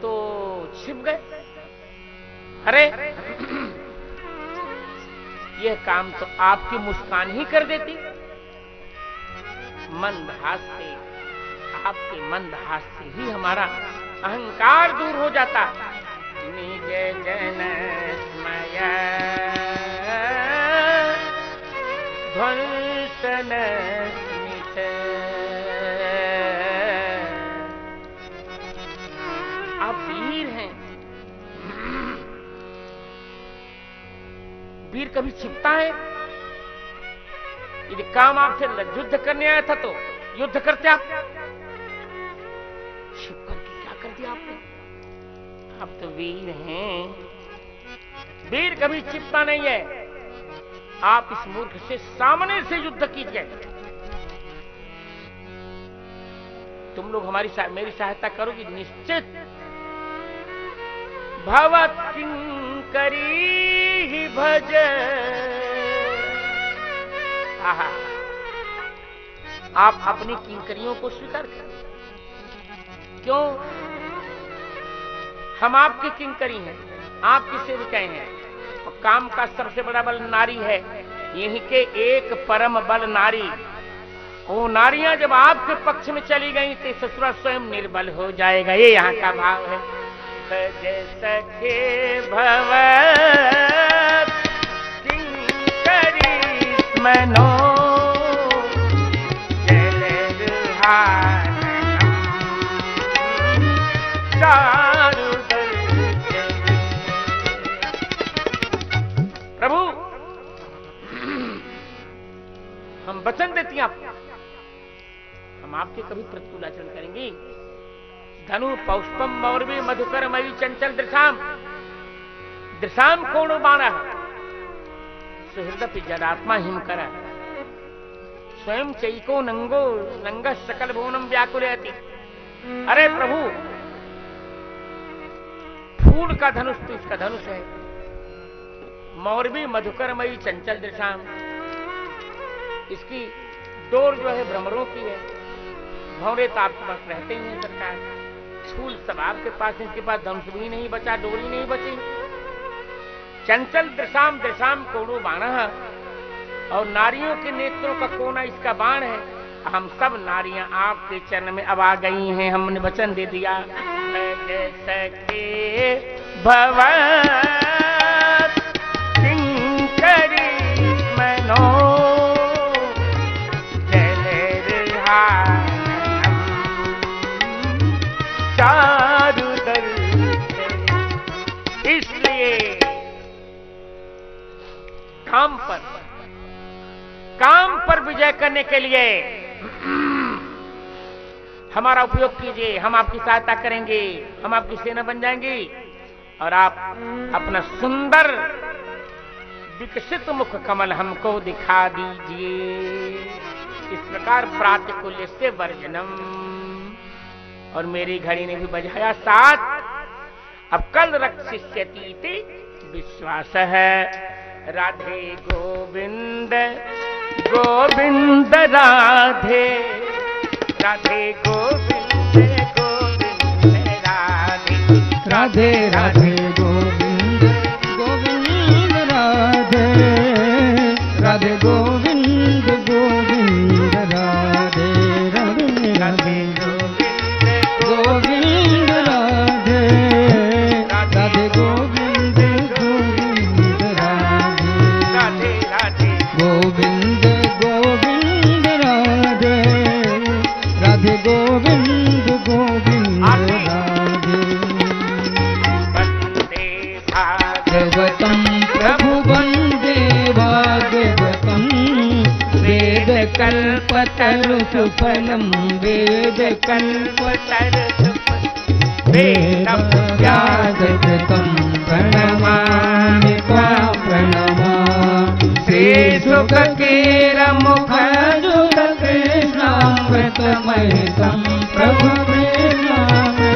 तो छिप गए। अरे यह काम तो आपकी मुस्कान ही कर देती। मंदहास से, आपके मंदहास से ही हमारा अहंकार दूर हो जाता। निज जन स्मय ध्वंसन स्मित, आप वीर हैं। वीर कभी छिपता है? यदि काम आपसे युद्ध करने आया था तो युद्ध करते आप, छिप करके क्या कर दिया आपने? आप तो वीर हैं। वीर कभी छिपता नहीं है। आप इस मूर्ख से सामने से युद्ध कीजिए। तुम लोग मेरी सहायता करोगी निश्चित। भवत किंकरी ही भज, आहा, आप अपनी किंकरियों को स्वीकार करें। क्यों? हम आपकी किंकरी हैं, आपकी सेवकाएं हैं। और काम का सबसे बड़ा बल नारी है, यही के एक परम बल नारी। वो नारियां जब आपके पक्ष में चली गई तो ससुरा स्वयं निर्बल हो जाएगा। ये यहाँ का भाव है। भज सखे भव किंकरी मनो जलहानम चारु दर्शन। प्रभु हम वचन देती हैं आपको, हम आपके कभी प्रतिकूल आचरण करेंगे। धनु पौष्पम मौर्वी मधुकर मयि चंचल दृशाम दृशाम कोणो बाणः सुहृदपि जडात्मा हिमकर स्वयं चैको नंगो नंग सकल भुवनम व्याकुलयति। अरे प्रभु, फूल का धनुष तो इसका धनुष है, मौर्वी मधुकर मयि चंचल दृशाम, इसकी डोर जो है भ्रमरों की है। भौरे तो आपके पास रहते ही हैं सरकार, फूल सब आपके पास, इसके पास धनुष भी नहीं बचा, डोरी नहीं बची। चंचल दृशाम दृशाम कोणो बाणः, और नारियों के नेत्रों का कोना इसका बाण है। हम सब नारियां आपके चरण में अब आ गई हैं, हमने वचन दे दिया। सके भवत किंकरी मनो जलहानम चारु दर्शन। इसलिए काम पर विजय करने के लिए हमारा उपयोग कीजिए, हम आपकी सहायता करेंगे, हम आपकी सेना बन जाएंगे और आप अपना सुंदर विकसित मुख कमल हमको दिखा दीजिए। इस प्रकार प्रातिकूल्य से वर्जनम। और मेरी घड़ी ने भी बजाया 7। अब कल रक्षिष्यति विश्वास है। राधे गोविंद गोविंद राधे राधे गोविंद गोविंद राधे राधे राधे गोविंद गोविंद राधे राधे गोविंद गोविंद राधे राधे राधे गोविंद राधे राधे गोविंद गोविंद राधे राधे गोविंद गोविंद राधे राधे गोविंद गोविंद राधे। वंदे भागवतम प्रभु वंदे भागवतम वेद कल्पतरु सुफलम वेद कल्पतरु वेदं व्यासकृतं प्रणमामि त्वां प्रणमामि श्री सुखकीरमुखजुत कृष्णामृतमहितं प्रभु कृष्णामृतमहितं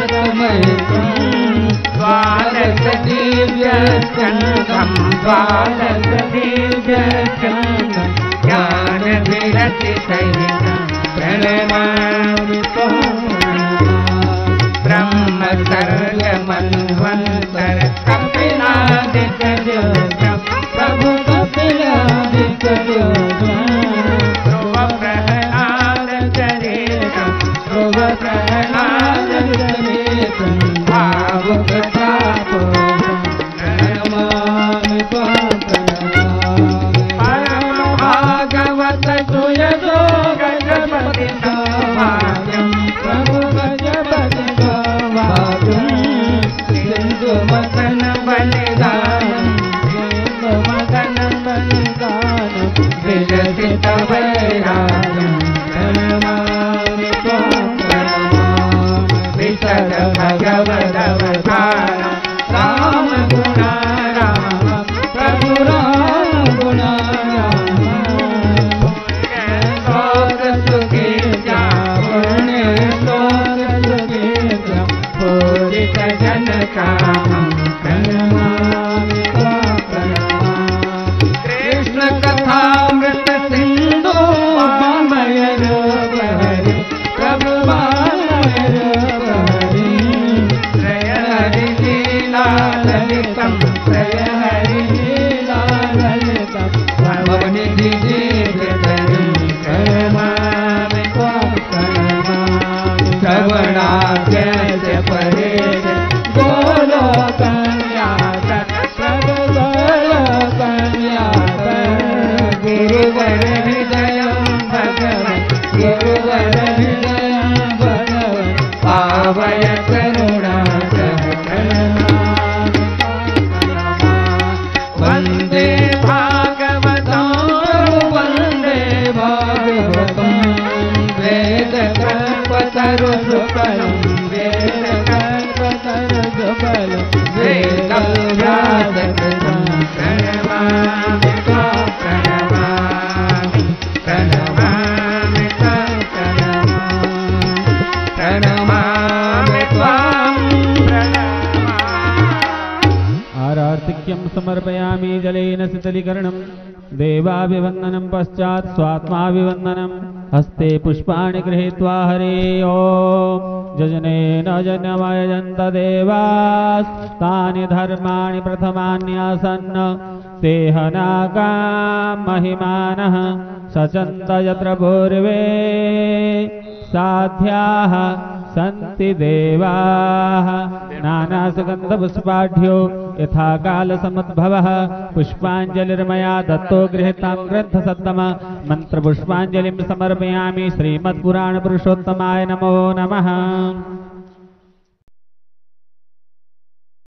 द्वादश दिव्यस्कन्धं द्वादश दिव्यस्कन्धं ज्ञानविरतिसहितं प्रणमामि त्वां ब्रह्मचर्य मन्वन्तर कपिलादिक योगं प्रभु कपिलादिक योगं ध्रुव प्रहलाद चरितं ध्रुव प्रहलाद चरितं भावुक तापोषं प्रणमामि त्वां प्रणमामि परम भागवत सुयशो गजपति भाग्यं प्रभु गजपति मदन बलिदानं मदन बलिदानं विरचित वैरागं प्रणमामि त्वां प्रणमामि विशद भगवदवतारं राम गुणा राम प्रभु राम गुणा राम शोक सुखीर्या पुण्य शोक सुखीर्या पूजित जनकामं प्रणमामि त्वां प्रणमामि कृष्ण कथामृत सिन्धु वामय रूप हरि प्रभु वामय रूप हरि जय हरि लीला ललितं जय हरि लीला ललितं भवनिधि जीवितरिं प्रणमामि त्वां प्रणमामि श्रवणाख्य परे गोलोकन्यास प्रभु गोलोकन्यास गिरिवर समर्पयामि जलेन शीतलीकरणं देवाभिवन्दनं पश्चात् स्वात्माभिवन्दनं हस्ते पुष्पाणि गृहीत्वा हरे ओम जजनेन जन्यमयजन्त देवास्तानि धर्माणि प्रथमान्यासन्न तेहनागा महिमानः सचन्त यत्र पूर्वे साध्याः सन्ति देवाः नानासुगन्धपुष्पाढ्यो यथा कालसमुद्भवः पुष्पाञ्जलिर्मया दत्तो गृहीतां ग्रन्थसत्तम मन्त्रपुष्पाञ्जलिं समर्पयामि श्रीमत्पुराणपुरुषोत्तमाय नमो नमः।